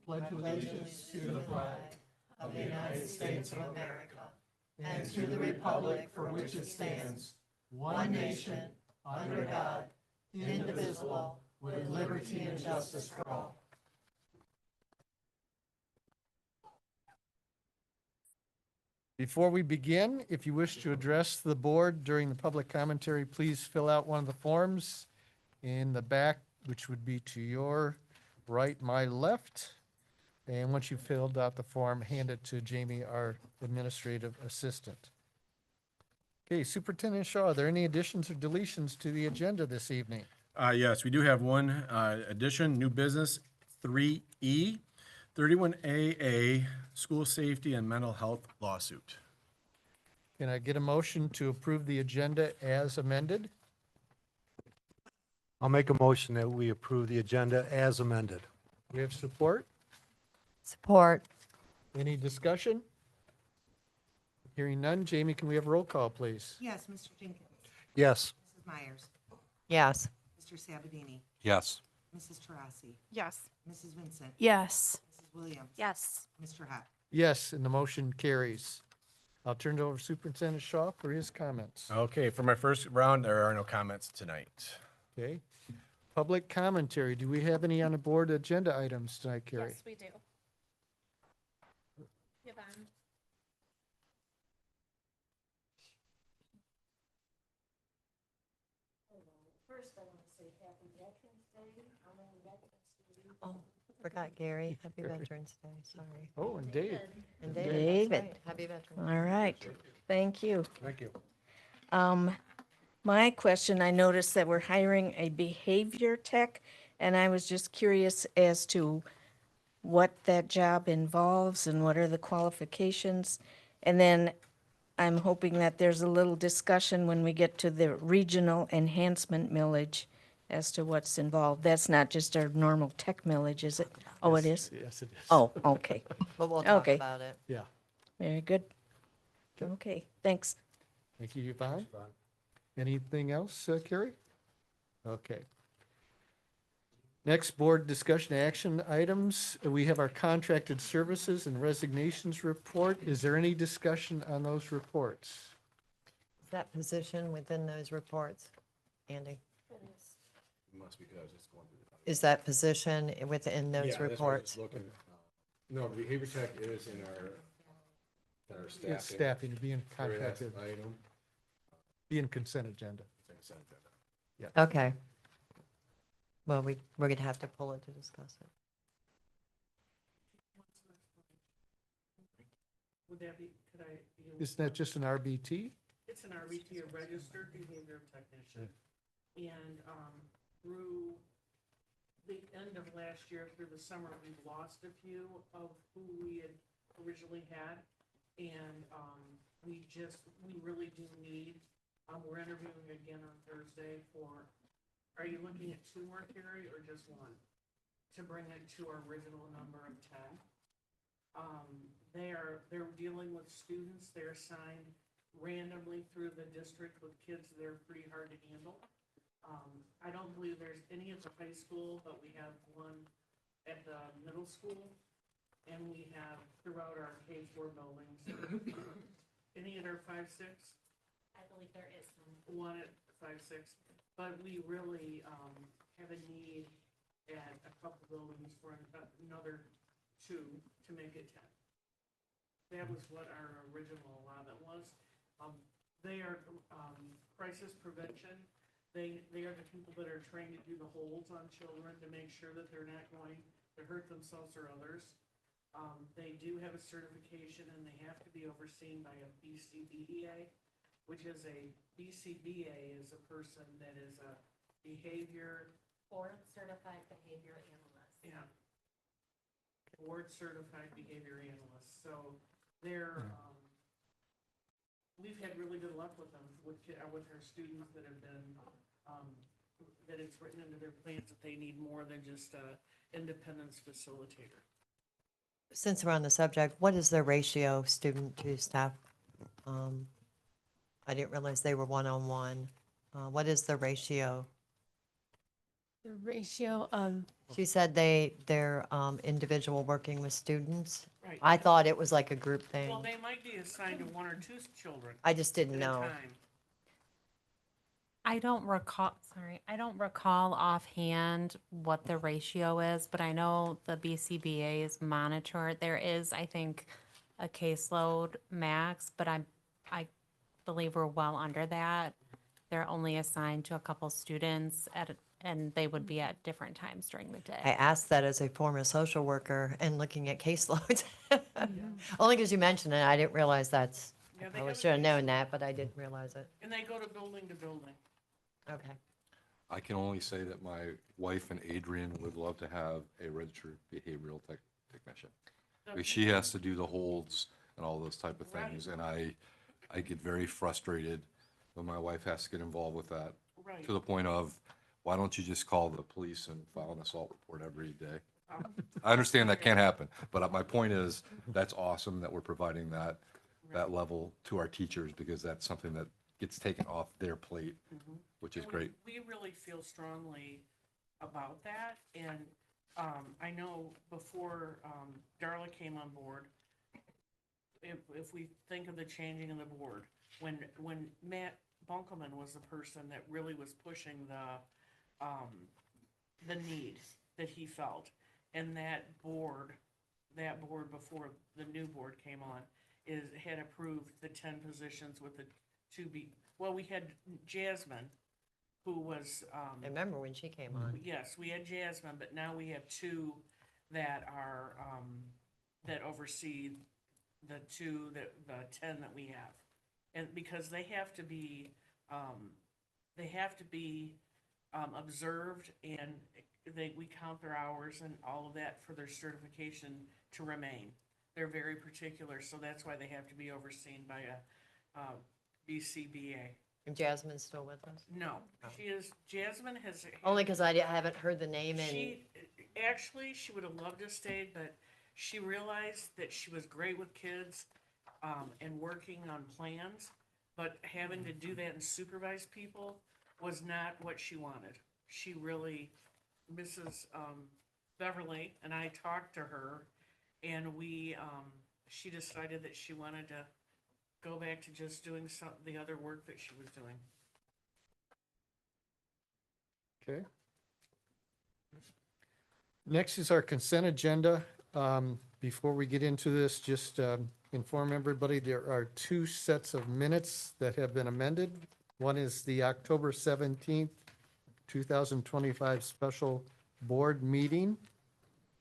pledge allegiance to the flag of the United States of America and to the republic for which it stands, one nation, under God, indivisible, with liberty and justice for all. Before we begin, if you wish to address the board during the public commentary, please fill out one of the forms in the back, which would be to your right, my left. And once you've filled out the form, hand it to Jamie, our administrative assistant. Okay, Superintendent Shaw, are there any additions or deletions to the agenda this evening? Yes, we do have one addition, new business, 3E, 31AA, school safety and mental health lawsuit. Can I get a motion to approve the agenda as amended? I'll make a motion that we approve the agenda as amended. We have support? Support. Any discussion? Hearing none. Jamie, can we have a roll call, please? Yes, Mr. Jenkins. Yes. Mrs. Myers. Yes. Mr. Sabatini. Yes. Mrs. Tarasi. Yes. Mrs. Vincent. Yes. Mrs. Williams. Yes. Mr. Hart. Yes, and the motion carries. I'll turn it over to Superintendent Shaw for his comments. Okay, for my first round, there are no comments tonight. Okay. Public commentary. Do we have any on the board agenda items tonight, Carrie? Yes, we do. Yvonne. First, I want to say Happy Veterans Day. How many veterans do we? Oh, forgot Gary. Happy Veterans Day. Sorry. Oh, and Dave. And David. David. That's right. Happy Veterans. All right. Thank you. Thank you. My question, I noticed that we're hiring a behavior tech, and I was just curious as to what that job involves and what are the qualifications. And then I'm hoping that there's a little discussion when we get to the regional enhancement millage as to what's involved. That's not just our normal tech millage, is it? Oh, it is? Yes, it is. Oh, okay. But we'll talk Okay. about it. Yeah. Very good. Okay, thanks. Thank you, Yvonne. Anything else, Carrie? Okay. Next, board discussion action items. We have our contracted services and resignations report. Is there any discussion on those reports? Is that position within those reports, Andy? Must be because it's going through Is that position within those reports? No, the behavior tech is in our staffing. It's staffing, being Very last contracted, item. being consent agenda. Consent agenda. Okay. Well, we're going to have to pull it to discuss it. Would that be, could I? Isn't that just an RBT? It's an RBT, a registered behavior technician. And, through the end of last year, through the summer, we lost a few of who we had originally had. And, we really do need, we're interviewing again on Thursday for, are you looking at 2 more, Carrie, or just 1? To bring it to our original number of 10. They're dealing with students, they're assigned randomly through the district with kids that are pretty hard to handle. I don't believe there's any at the high school, but we have 1 at the middle school, and we have throughout our K-4 buildings. Any at our 5-6? I believe there is some. 1 at 5-6, but we really have a need at a couple buildings for another 2 to make it 10. That was what our original allotment was. They are crisis prevention. They are the people that are trained to do the holds on children to make sure that they're not going to hurt themselves or others. They do have a certification and they have to be overseen by a BCBA, which is a BCBA is a person that is a behavior. Board certified behavior analyst. Yeah. Board certified behavior analyst. So they're, we've had really good luck with them, with our students that have been, that it's written into their plans that they need more than just a independence facilitator. Since we're on the subject, what is the ratio student to staff? I didn't realize they were one-on-one. What is the ratio? The ratio of, She said they're individual working with students. Right. I thought it was like a group thing. Well, they might be assigned to one or two children I just at didn't a know. time. I don't recall offhand what the ratio is, but I know the BCBA's monitor. There is, I think, a caseload max, but I believe we're well under that. They're only assigned to a couple students and they would be at different times during the I day. asked that as a former social worker and looking at caseloads. Only because you mentioned it, I didn't realize that's, I Yeah, they probably have a should have known caseload. that, but I didn't realize it. And they go to building to building. Okay. I can only say that my wife and Adrian would love to have a registered behavioral technician. Because she has to do the holds and all those type of things, and I get very frustrated when my wife has to get involved with that, Right. to the point of, why don't you just call the police and file an assault report every day? I understand that can't happen, but my point is, that's awesome that we're providing that level to our teachers, because that's something that gets taken off their plate, which is And great. We really feel strongly about that, and, I know before, Darla came on board, if we think of the changing of the board, when Matt Bunkelman was the person that really was pushing the need that he felt, and that board before the new board came on, had approved the 10 positions with the we had Jasmine, who was, I remember when she came on. yes, we had Jasmine, but now we have two that are, that oversee the 10 that we have. And because they have to be, observed, and we count their hours and all of that for their certification to remain. They're very particular, so that's why they have to be overseen by a, BCBA. And Jasmine's still with us? No, Jasmine has. Only because I haven't heard the name and, She would have loved to stay, but she realized that she was great with kids, and working on plans, but having to do that and supervise people was not what she wanted. She really, Mrs. Beverly and I talked to her, and she decided that she wanted to go back to just doing the other work that she was doing. Okay. Next is our consent agenda. Before we get into this, just inform everybody, there are two sets of minutes that have been amended. One is the October 17th, 2025 special board meeting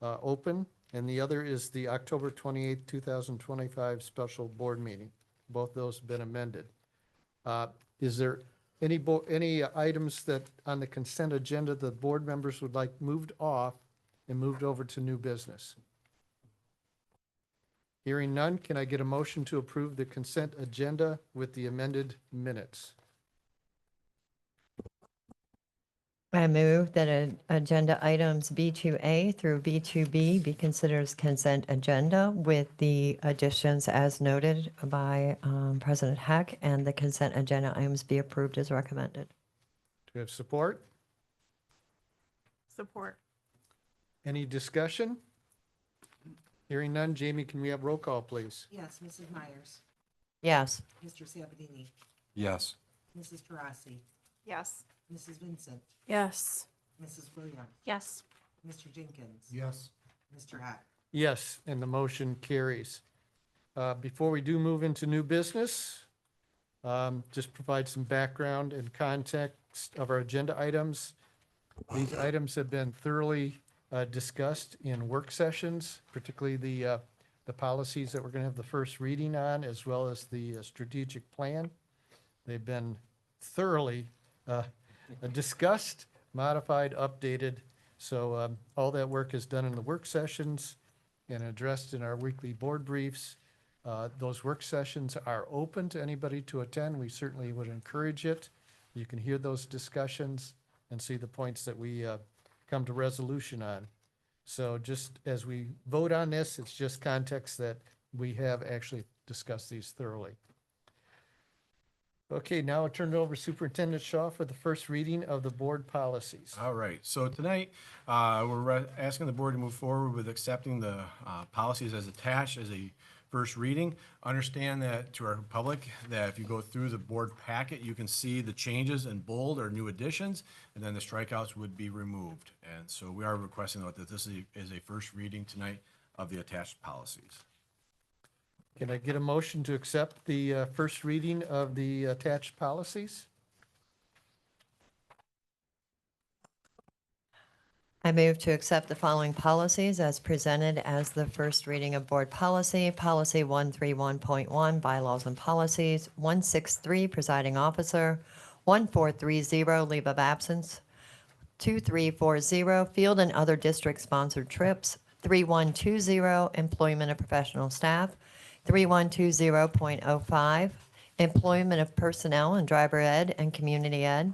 open, and the other is the October 28th, 2025 special board meeting. Both those have been amended. Is there any items that on the consent agenda the board members would like moved off and moved over to new business? Hearing none, can I get a motion to approve the consent agenda with the amended minutes? I move that agenda items B2A through B2B be considered as consent agenda with the additions as noted by President Heck, and the consent agenda items be approved as recommended. Do we have support? Support. Any discussion? Hearing none, Jamie, can we have roll call, please? Yes, Mrs. Myers, Yes. Mr. Sabatini, Yes. Mrs. Taurasi, Yes. Mrs. Vincent, Yes. Mrs. Williams, Yes. Mr. Jenkins, Yes. Mr. Hack. Yes, and the motion carries. Before we do move into new business, just provide some background and context of our agenda items. These items have been thoroughly discussed in work sessions, particularly the policies that we're going to have the first reading on, as well as the strategic plan. They've been thoroughly discussed, modified, updated. So all that work is done in the work sessions and addressed in our weekly board briefs. Those work sessions are open to anybody to attend. We certainly would encourage it. You can hear those discussions and see the points that we come to resolution on. So just as we vote on this, it's just context that we have actually discussed these thoroughly. Okay, now I'll turn it over to Superintendent Shaw for the first reading of the board policies. All right, so tonight, asking the board to move forward with accepting the policies as attached as a first reading. Understand that to our public, that if you go through the board packet, you can see the changes in bold or new additions, and then the strikeouts would be removed. And so we are requesting that this is a first reading tonight of the attached policies. Can I get a motion to accept the first reading of the attached policies? I move to accept the following policies as presented as the first reading of board policy. Policy 131.1, bylaws and policies. 163, presiding officer. 1430, leave of absence. 2340, field and other district-sponsored trips. 3120, employment of professional staff. 3120.05, employment of personnel in driver ed and community ed.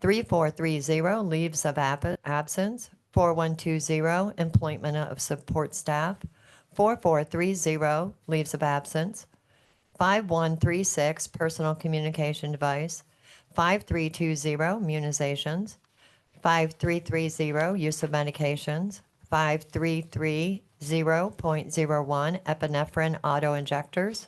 3430, leaves of absence. 4120, employment of support staff. 4430, leaves of absence. 5136, personal communication device. 5320, immunizations. 5330, use of medications. 5330.01, epinephrine auto-injectors.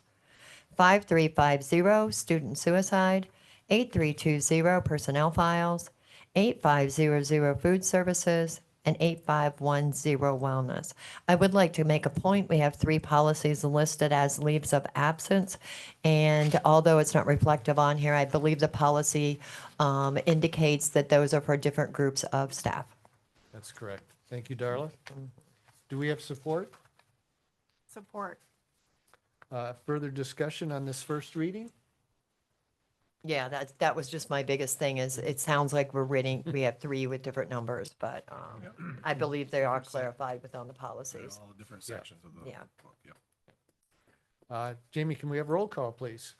5350, student suicide. 8320, personnel files. 8500, food services. And 8510, wellness. I would like to make a point, we have 3 policies listed as leaves of absence. And although it's not reflective on here, I believe the policy indicates that those are for different groups of staff. That's correct. Thank you, Darla. Do we have support? Support. Further discussion on this first reading? Yeah, that was just my biggest thing is it sounds like we have 3 with different numbers, but I believe they are clarified within the policies. All the different sections of the Yeah. book, yep. Jamie, can we have roll call, please?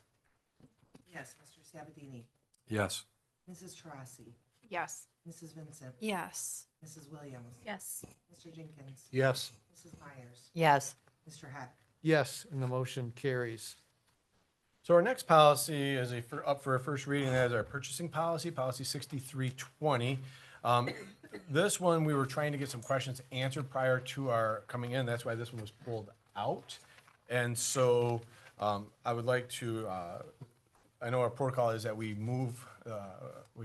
Yes, Mr. Sabatini, Yes. Mrs. Taurasi, Yes. Mrs. Vincent, Yes. Mrs. Williams, Yes. Mr. Jenkins, Yes. Mrs. Myers, Yes, Mr. Heck. Yes, and the motion carries. So our next policy is up for a first reading, that is our purchasing policy, policy 6320. This one, we were trying to get some questions answered prior to our coming in, that's why this one was pulled out. And so I would like to, I know our protocol is that we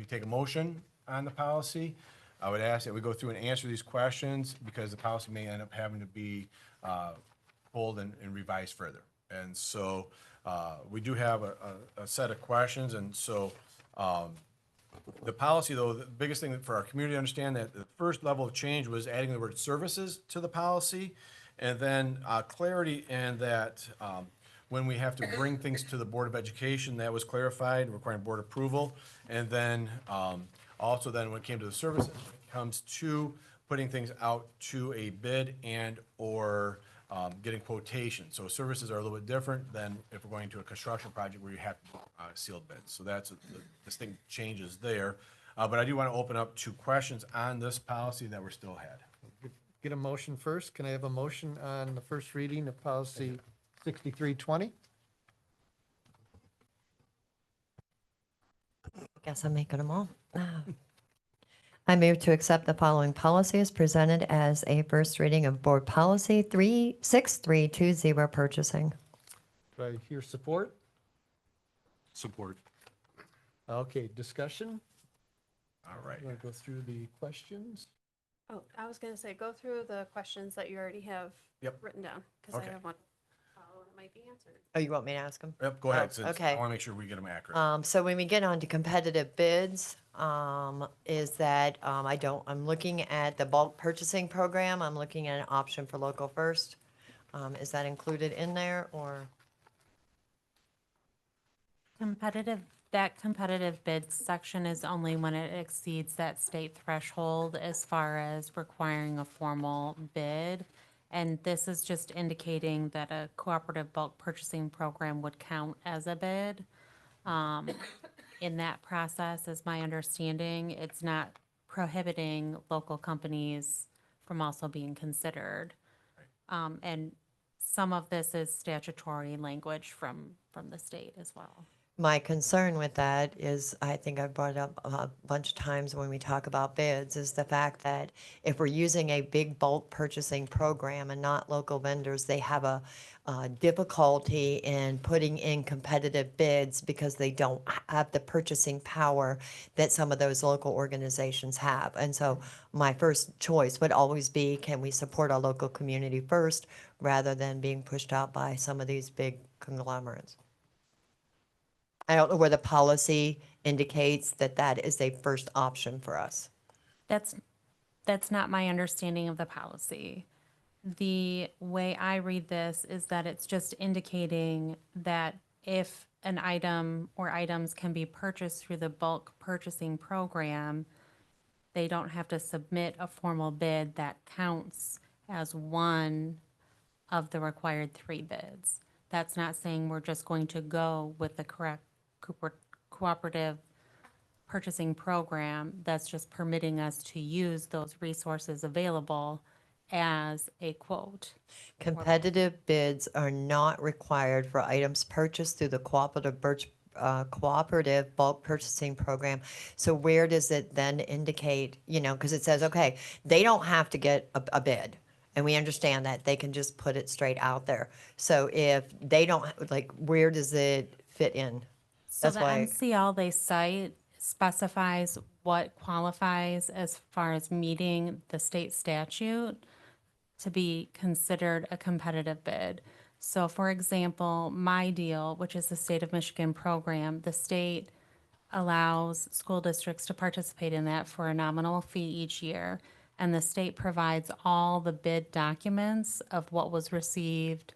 take a motion on the policy. I would ask that we go through and answer these questions because the policy may end up having to be pulled and revised further. And so we do have a set of questions, and so the policy, though, the biggest thing for our community to understand that the first level of change was adding the word services to the policy, and then clarity in that when we have to bring things to the Board of Education, that was clarified, requiring board approval, and then also then when it came to the services, it comes to putting things out to a bid and/or getting quotations. So services are a little bit different than if we're going to a construction project where you have sealed bids. So that's the distinct changes there. But I do want to open up to questions on this policy that we're still had. Get a motion first. Can I have a motion on the first reading of policy 6320? guess I'm making them all. I move to accept the following policy as presented as a first reading of board policy 6320, purchasing. Do I hear support? Support. Okay, discussion? All right. Want to go through the questions? Oh, I was gonna say, go through the questions that you already have Yep. written down, because I Okay. have one that might be answered. Oh, you want me to ask them? Yep, go ahead. Since okay. I want to make sure we get them accurate. So when we get on to competitive bids, is that, I'm looking at the bulk purchasing program, I'm looking at an option for local first. Is that included in there or? That competitive bids section is only when it exceeds that state threshold as far as requiring a formal bid. And this is just indicating that a cooperative bulk purchasing program would count as a bid. In that process, is my understanding, it's not prohibiting local companies from also being considered. And some of this is statutory language from the state as well. My concern with that is, I think I've brought it up a bunch of times when we talk about bids, is the fact that if we're using a big bulk purchasing program and not local vendors, they have a difficulty in putting in competitive bids because they don't have the purchasing power that some of those local organizations have. And so my first choice would always be, can we support our local community first rather than being pushed out by some of these big conglomerates? I don't know where the policy indicates that that is a first option for us. That's, that's not my understanding of the policy. The way I read this is that it's just indicating that if an item or items can be purchased through the bulk purchasing program, they don't have to submit a formal bid that counts as one of the required 3 bids. That's not saying we're just going to go with the correct cooperative purchasing program. That's just permitting us to use those resources available as a quote. Competitive bids are not required for items purchased through the cooperative bulk purchasing program. So where does it then indicate, because it says, okay, they don't have to get a bid. And we understand that they can just put it straight out there. So if they don't, where does it fit in? So That's the why, MCL they cite specifies what qualifies as far as meeting the state statute to be considered a competitive bid. So for example, My Deal, which is the state of Michigan program, the state allows school districts to participate in that for a nominal fee each year. And the state provides all the bid documents of what was received,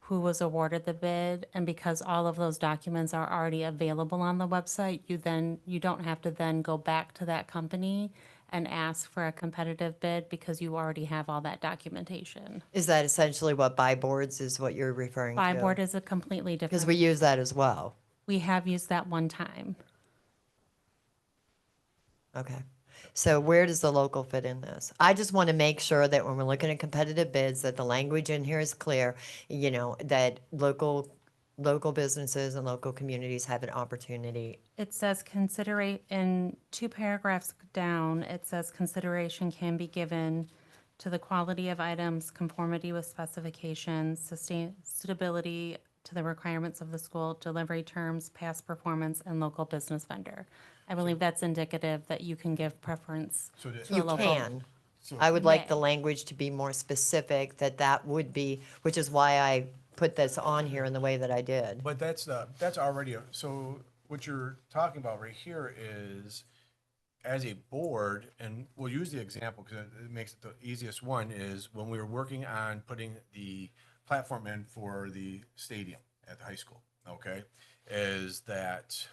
who was awarded the bid, and because all of those documents are already available on the website, you don't have to then go back to that company and ask for a competitive bid because you already have all that documentation. is that essentially what buy boards is what you're referring to? Buy board is a completely Because we different, use that as well. we have used that one time. Okay. So where does the local fit in this? I just want to make sure that when we're looking at competitive bids, that the language in here is clear, that local businesses and local communities have an opportunity. It says in 2 paragraphs down, it says consideration can be given to the quality of items, conformity with specifications, suitability to the requirements of the school, delivery terms, past performance, and local business vendor. I believe that's indicative that you can give preference So the- to a You local. can. So- I would like the May. language to be more specific, that would be, which is why I put this on here in the way that I did. But that's already, so what you're talking about right here is, as a board, and we'll use the example because it makes it the easiest one, is when we were working on putting the platform in for the stadium at the high school, okay? Is that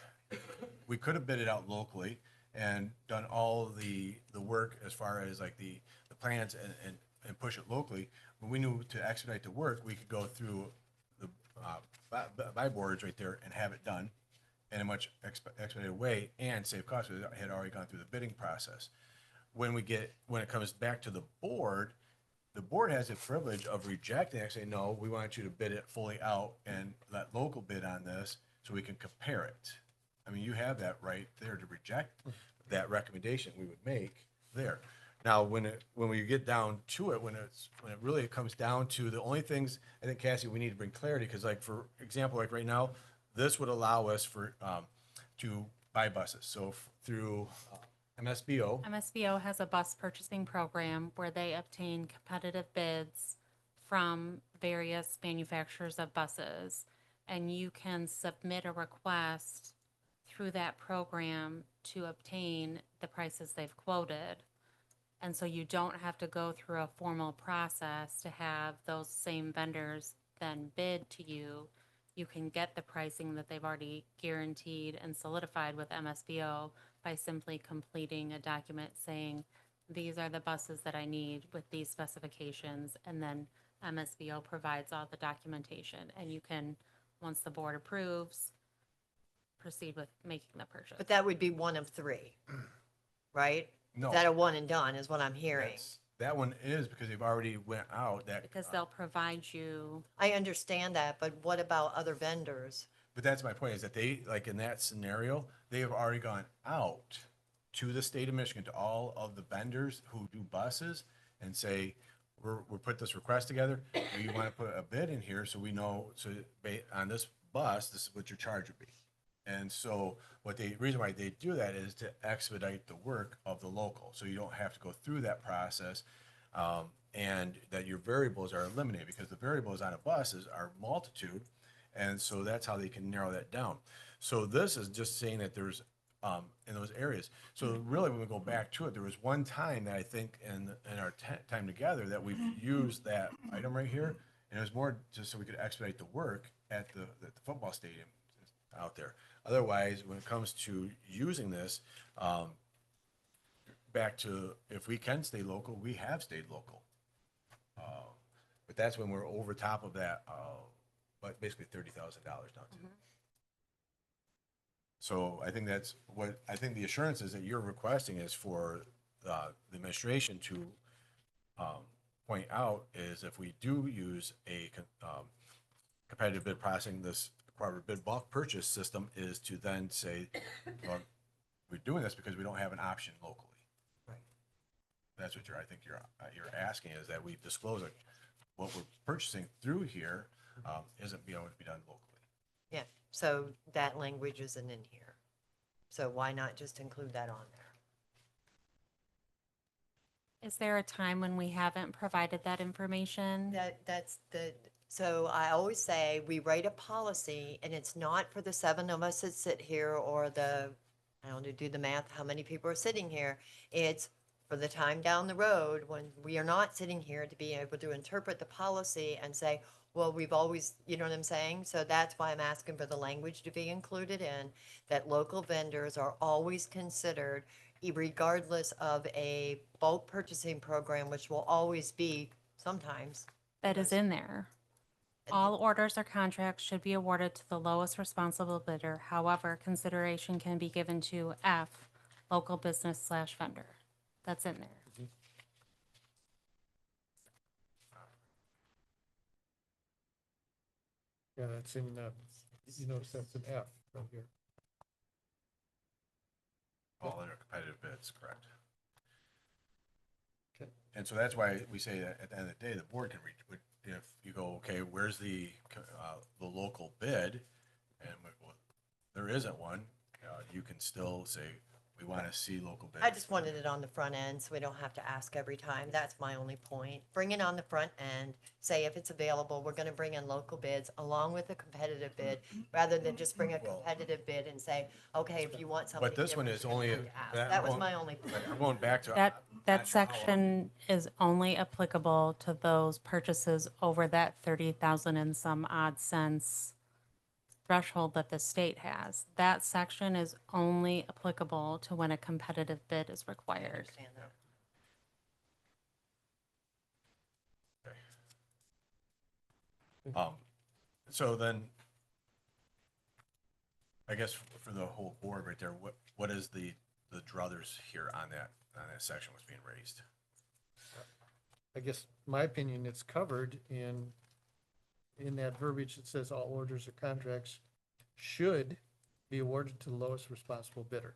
we could have bid it out locally and done all the work as far as like the plans and push it locally. When we knew to expedite the work, we could go through the buy boards right there and have it done in a much expedited way and save costs. It had already gone through the bidding process. When it comes back to the board has the privilege of rejecting it, saying, no, we want you to bid it fully out and let local bid on this so we can compare it. I mean, you have that right there to reject that recommendation we would make there. Now, when we get down to it, when it really comes down to the only things, I think, Cassie, we need to bring clarity, because like, for example, like right now, this would allow us to buy buses. So through MSBO, MSBO has a bus purchasing program where they obtain competitive bids from various manufacturers of buses. And you can submit a request through that program to obtain the prices they've quoted. And so you don't have to go through a formal process to have those same vendors then bid to you. You can get the pricing that they've already guaranteed and solidified with MSBO by simply completing a document saying, these are the buses that I need with these specifications. And then MSBO provides all the documentation, and you can, once the board approves, proceed with making the purchase. But that would be one of 3, right? no. Is that a one and done is what I'm hearing? That one is because they've already went out that. Because they'll provide you, I understand that, but what about other vendors But that's my point, is that they, like in that scenario, they have already gone out to the state of Michigan, to all of the vendors who do buses, and say, we're put this request together. We want to put a bid in here so we know, so on this bus, this is what your charge would be. And so reason why they do that is to expedite the work of the local. So you don't have to go through that process. And that your variables are eliminated, because the variables on a bus are multitude. And so that's how they can narrow that down. So this is just saying that there's, in those areas. So really, when we go back to it, there was one time that I think in our time together that we've used that item right here. And it was more just so we could expedite the work at the football stadium out there. Otherwise, when it comes to using this, back to, if we can stay local, we have stayed local. But that's when we're over top of that, but basically $30,000 now too. So I think that's what, I think the assurances that you're requesting is for the administration to point out is, if we do use a competitive bid processing, this cooperative bid bulk purchase system, is to then say, well, we're doing this because we don't have an option locally. Right. That's what I think you're asking, is that we disclose it. What we're purchasing through here isn't being able to be done locally. Yeah, so that language isn't in here. So why not just include that on there? Is there a time when we haven't provided that information? So I always say, we write a policy, and it's not for the 7 of us that sit here, or I don't do the math, how many people are sitting here. It's for the time down the road when we are not sitting here, to be able to interpret the policy and say, well, we've always, you know what I'm saying? So that's why I'm asking for the language to be included in, that local vendors are always considered, regardless of a bulk purchasing program, which will always be sometimes. That is in there. All orders or contracts should be awarded to the lowest responsible bidder. However, consideration can be given to F, local business / vendor. That's in there. Yeah, that's in, you notice that's an F right here. All under competitive bids, correct. Okay. And so that's why we say that at the end of the day, the board can reach, if you go, okay, where's the local bid? And there isn't one, you can still say, we want to see local bids. I just wanted it on the front end, so we don't have to ask every time. That's my only point. Bring it on the front end, say if it's available, we're gonna bring in local bids along with a competitive bid, rather than just bring a competitive bid and say, okay, if you want something. But this one different, is you're gonna only, have to ask. That was my only point. I'm going back to. That not sure how long- section is only applicable to those purchases over that 30,000 and some odd cents threshold that the state has. That section is only applicable to when a competitive bid is I required. understand that. So then, I guess for the whole board right there, what is the druthers here on that section was being raised? I guess, my opinion, it's covered in that verbiage that says all orders or contracts should be awarded to the lowest responsible bidder.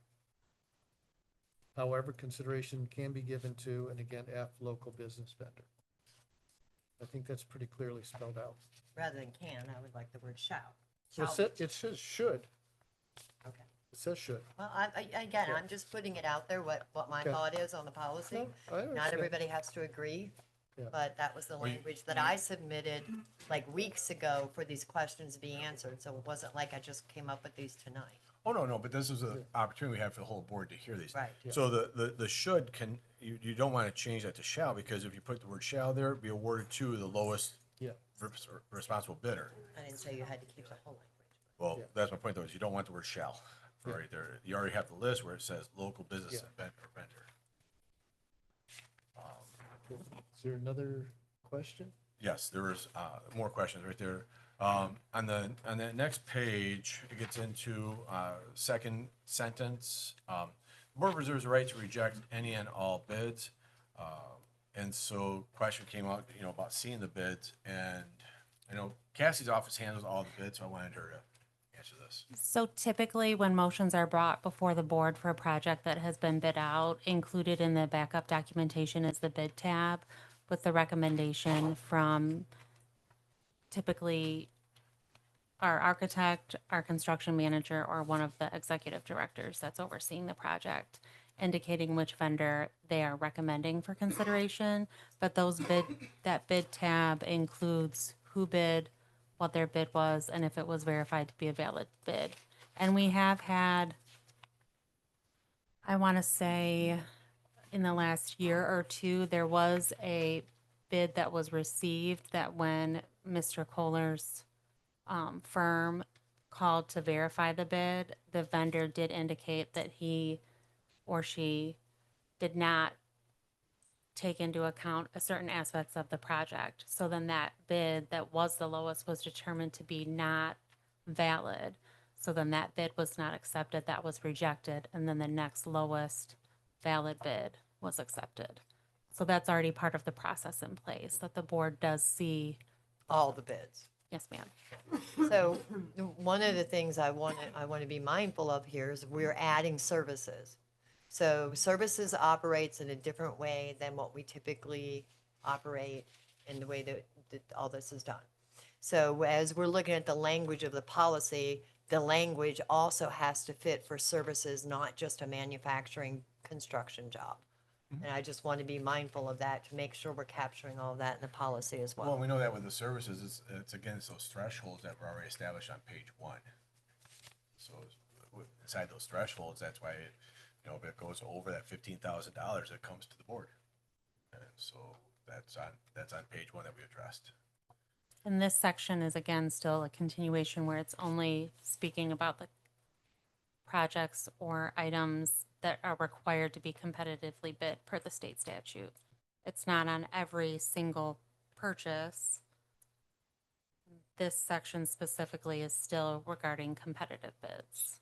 However, consideration can be given to, and again, F, local business vendor. I think that's pretty clearly spelled out. Rather than can, I would like the word shall. Well, it says should. Okay. It says should. Well, again, I'm just putting it out there, what my Okay. thought is on the policy. No, I Not understand. everybody has to agree, Yeah. but that was the language that I submitted like weeks ago for these questions to be answered. So it wasn't like I just came up with these tonight. Oh, no, but this is an opportunity we have for the whole board to hear these. Right. Yeah. So the should you don't want to change that to shall, because if you put the word shall there, be awarded to the lowest Yeah. responsible bidder. I didn't say you had to keep the whole language. Well, Yeah. that's my point though, is you don't want the word shall Yeah. right there. You already have the list where it says local business Yeah. and vendor. Is there another question? Yes, there was more questions right there. On the next page, it gets into second sentence. Board reserves the right to reject any and all bids. And so question came out, about seeing the bids, and I know Cassie's office handles all the bids, so I wanted her to answer this. So typically, when motions are brought before the board for a project that has been bid out, included in the backup documentation is the bid tab with the recommendation from typically our architect, our construction manager, or one of the executive directors that's overseeing the project, indicating which vendor they are recommending for consideration. But that bid tab includes who bid, what their bid was, and if it was verified to be a valid bid. And we have had, I want to say, in the last year or two, there was a bid that was received that when Mr. Kohler's firm called to verify the bid, the vendor did indicate that he or she did not take into account a certain aspects of the project. So then that bid that was the lowest was determined to be not valid. So then that bid was not accepted, that was rejected, and then the next lowest valid bid was accepted. So that's already part of the process in place, that the board does see. All the bids. Yes, ma'am. So one of the things I want to be mindful of here is we're adding services. So services operates in a different way than what we typically operate in the way that all this is done. So as we're looking at the language of the policy, the language also has to fit for services, not just a manufacturing construction job. And I just want to be mindful of that to make sure we're capturing all of that in the policy as Well, well. we know that with the services, it's against those thresholds that were already established on page 1. So inside those thresholds, that's why, if it goes over that $15,000, it comes to the board. And so that's on page 1 that we addressed. And this section is again still a continuation where it's only speaking about the projects or items that are required to be competitively bid per the state statute. It's not on every single purchase. This section specifically is still regarding competitive bids.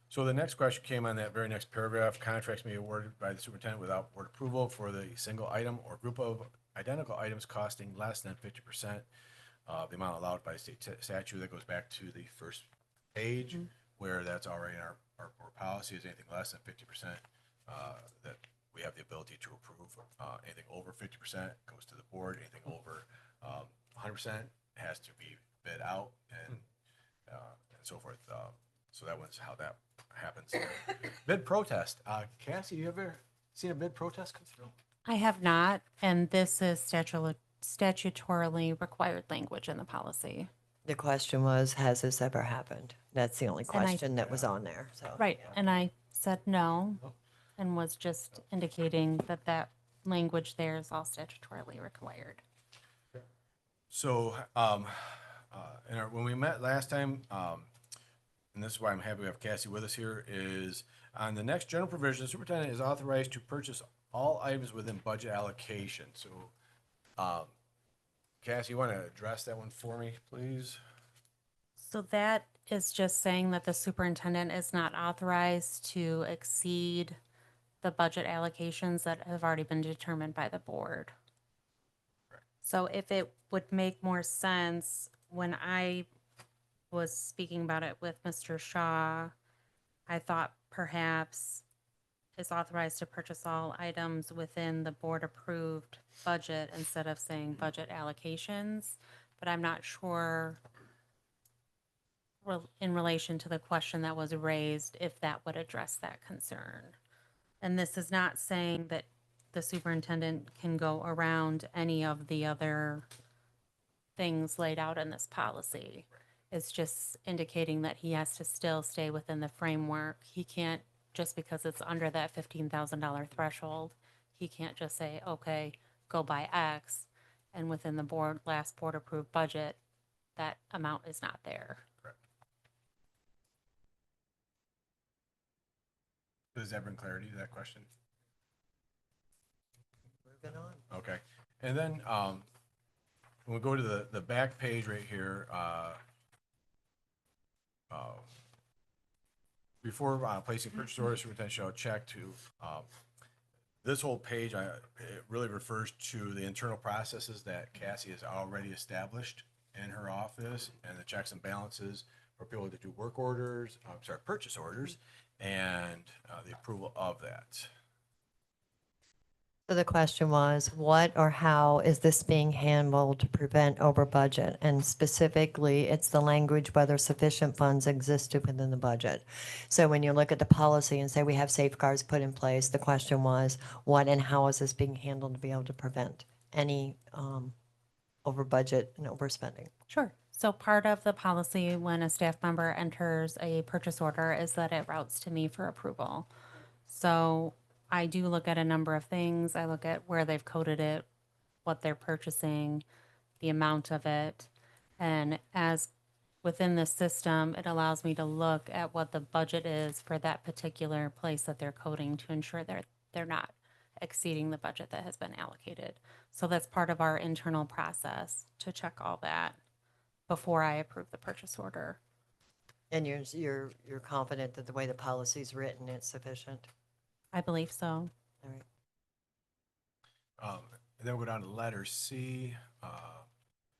So the next question came on that very next paragraph. Contracts may be awarded by the superintendent without board approval for the single item or group of identical items costing less than 50% of the amount allowed by the state statute. That goes back to the first page where that's already in our board policy. Is anything less than 50% that we have the ability to approve. Anything over 50% goes to the board. Anything over 100% has to be bid out and so forth. So that was how that happens. Bid protest. Cassie, you ever seen a bid protest come through? I have not, and this is statutorily required language in the policy. The question was, has this ever happened? That's the only And I- question that was on there, so. Right, and I said no, and was just indicating that that language there is all statutorily required. So, when we met last time, and this is why I'm happy we have Cassie with us here, is on the next general provision, the superintendent is authorized to purchase all items within budget allocation. So, Cassie, you want to address that one for me, please? So that is just saying that the superintendent is not authorized to exceed the budget allocations that have already been determined by the board. So if it would make more sense, when I was speaking about it with Mr. Shaw, I thought perhaps is authorized to purchase all items within the board-approved budget instead of saying budget allocations, but I'm not sure in relation to the question that was raised, if that would address that concern. And this is not saying that the superintendent can go around any of the other things laid out in this policy. It's just indicating that he has to still stay within the framework. He can't, just because it's under that $15,000 threshold, he can't just say, okay, go buy X, and within the last board approved budget, that amount is not there. Does that bring clarity to that question? Moving on. Okay. And then, when we go to the back page right here, before placing purchase orders, superintendent shall check to, this whole page, it really refers to the internal processes that Cassie has already established in her office and the checks and balances for people to do work orders, purchase orders, and the approval of that. So the question was, what or how is this being handled to prevent over budget? And specifically, it's the language whether sufficient funds existed within the budget. So when you look at the policy and say we have safeguards put in place, the question was, what and how is this being handled to be able to prevent any over budget and overspending? Sure. So part of the policy when a staff member enters a purchase order is that it routes to me for approval. So I do look at a number of things. I look at where they've coded it, what they're purchasing, the amount of it. And as within the system, it allows me to look at what the budget is for that particular place that they're coding to ensure they're not exceeding the budget that has been allocated. So that's part of our internal process to check all that before I approve the purchase order. And you're confident that the way the policy is written, it's sufficient? I believe so. All right. And then we'll go down to letter C.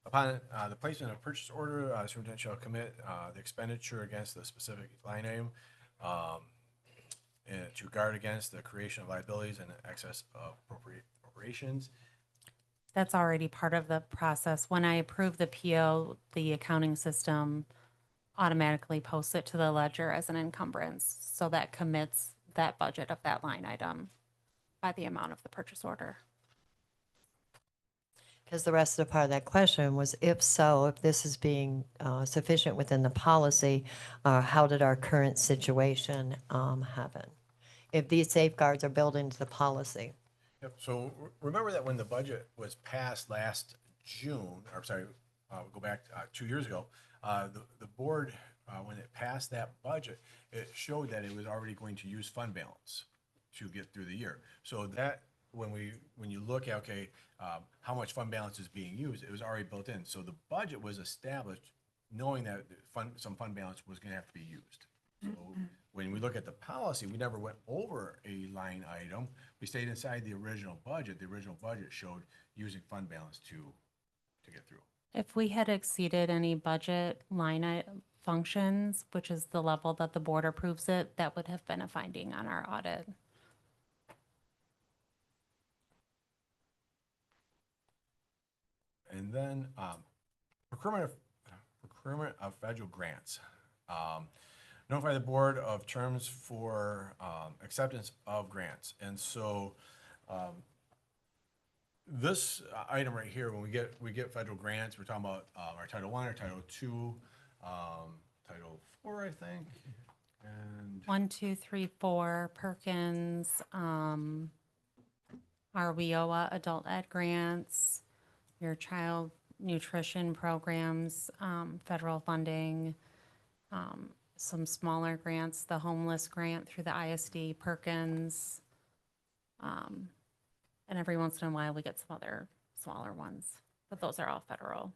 Upon the placement of purchase order, superintendent shall commit the expenditure against the specific line item and to guard against the creation of liabilities and excess of appropriations. That's already part of the process. When I approve the PO, the accounting system automatically posts it to the ledger as an encumbrance. So that commits that budget of that line item by the amount of the purchase order. Because the rest of the part of that question was, if so, if this is being sufficient within the policy, how did our current situation happen? If these safeguards are built into the policy. Yep. So remember that when the budget was passed last June, or sorry, go back 2 years ago, the board, when it passed that budget, it showed that it was already going to use fund balance to get through the year. So that when you look at, okay, how much fund balance is being used, it was already built in. So the budget was established knowing that some fund balance was going to have to be used. So when we look at the policy, we never went over a line item. We stayed inside the original budget. The original budget showed using fund balance to get through. If we had exceeded any budget line item functions, which is the level that the board approves it, that would have been a finding on our audit. And then procurement of federal grants. Notify the board of terms for acceptance of grants. And so this item right here, when we get federal grants, we're talking about our Title I, our Title II, Title IV, I think, and 1, 2, 3, 4, Perkins, our WIOA adult ed grants, your child nutrition programs, federal funding, some smaller grants, the homeless grant through the ISD, Perkins, and every once in a while we get some other smaller ones, but those are all federal.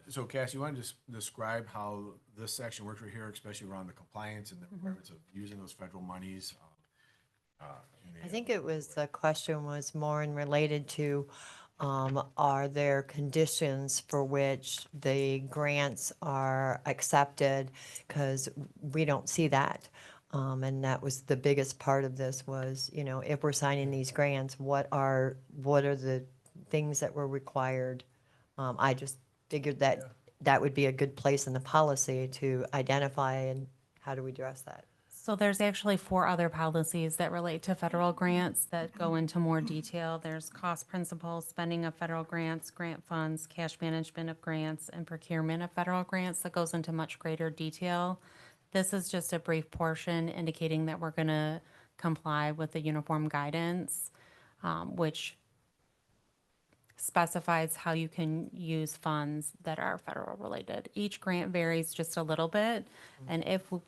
so Cassie, you want to just describe how this section works right here, especially around the compliance and the requirements of using those federal monies? I think it was, the question was more in related to, are there conditions for which the grants are accepted? Because we don't see that. And that was the biggest part of this was, you know, if we're signing these grants, what are the things that were required? I just figured that that would be a good place in the policy to identify, and how do we address that? So there's actually 4 other policies that relate to federal grants that go into more detail. There's cost principles, spending of federal grants, grant funds, cash management of grants, and procurement of federal grants that goes into much greater detail. This is just a brief portion indicating that we're going to comply with the uniform guidance, which specifies how you can use funds that are federal related. Each grant varies just a little bit. And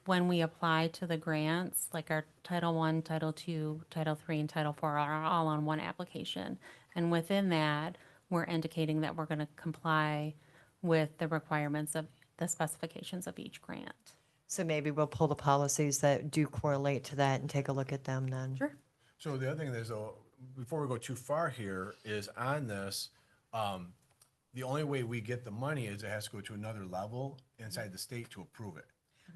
when we apply to the grants, like our Title I, Title II, Title III, and Title IV are all on one application. And within that, we're indicating that we're going to comply with the requirements of the specifications of each grant. So maybe we'll pull the policies that do correlate to that and take a look at them then. Sure. So the other thing is, though, before we go too far here, is on this, the only way we get the money is it has to go to another level inside the state to approve it.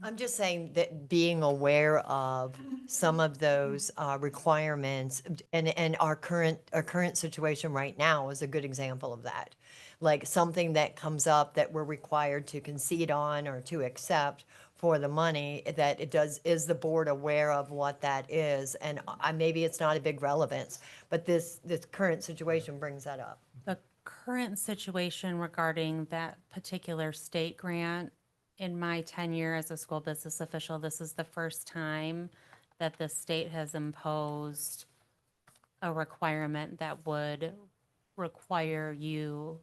I'm just saying that being aware of some of those requirements and our current situation right now is a good example of that. Like something that comes up that we're required to concede on or to accept for the money, that it does, is the board aware of what that is? And maybe it's not a big relevance, but this current situation brings that up. The current situation regarding that particular state grant, in my tenure as a school business official, this is the first time that the state has imposed a requirement that would require you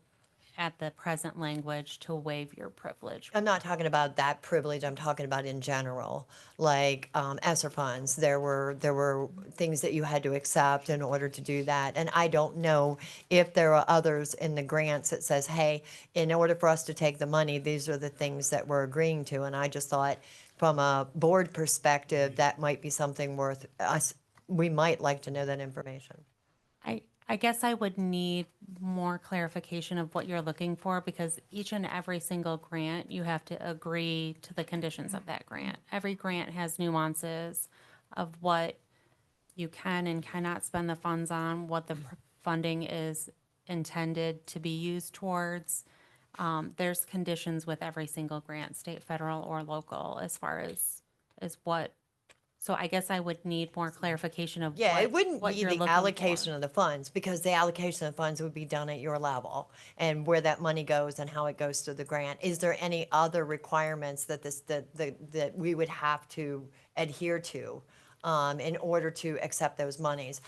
at the present language to waive your privilege. I'm not talking about that privilege, I'm talking about in general, like ESSER funds. There were things that you had to accept in order to do that. And I don't know if there are others in the grants that says, hey, in order for us to take the money, these are the things that we're agreeing to. And I just thought, from a board perspective, that might be something worth us, we might like to know that information. I guess I would need more clarification of what you're looking for, because each and every single grant, you have to agree to the conditions of that grant. Every grant has nuances of what you can and cannot spend the funds on, what the funding is intended to be used towards. There's conditions with every single grant, state, federal, or local, as far as what. So I guess I would need more clarification of Yeah, it wouldn't what be you're the looking allocation for. of the funds, because the allocation of funds would be done at your level, and where that money goes and how it goes to the grant. Is there any other requirements that that we would have to adhere to in order to accept those monies?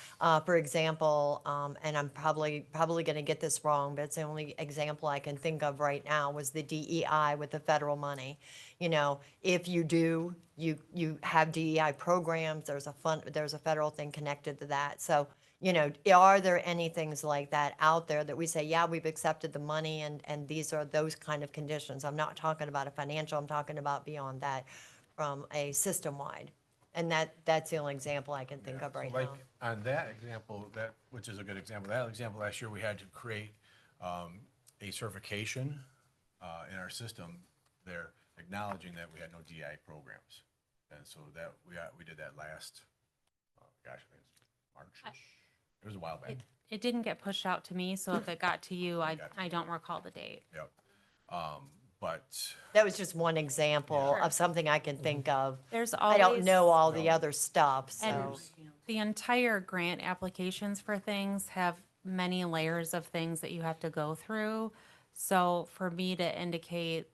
For example, and I'm probably going to get this wrong, but it's the only example I can think of right now, was the DEI with the federal money. You know, if you do, you have DEI programs, there's a federal thing connected to that. So, you know, are there any things like that out there that we say, yeah, we've accepted the money and these are those kind of conditions? I'm not talking about a financial, I'm talking about beyond that, from a system-wide. And that's the only example I can think of So right like, now. on that example, which is a good example, that example last year, we had to create a certification in our system there, acknowledging that we had no DI programs. And so that, we did that last, gosh, I think it's March. It was a while back. It didn't get pushed out to me, so if it got to you, I Got it. I don't recall the date. Yep. But That was just one example Yeah. of something I can think of. There's I don't always, know all the No. other stuff, so. and the entire grant applications for things have many layers of things that you have to go through. So for me to indicate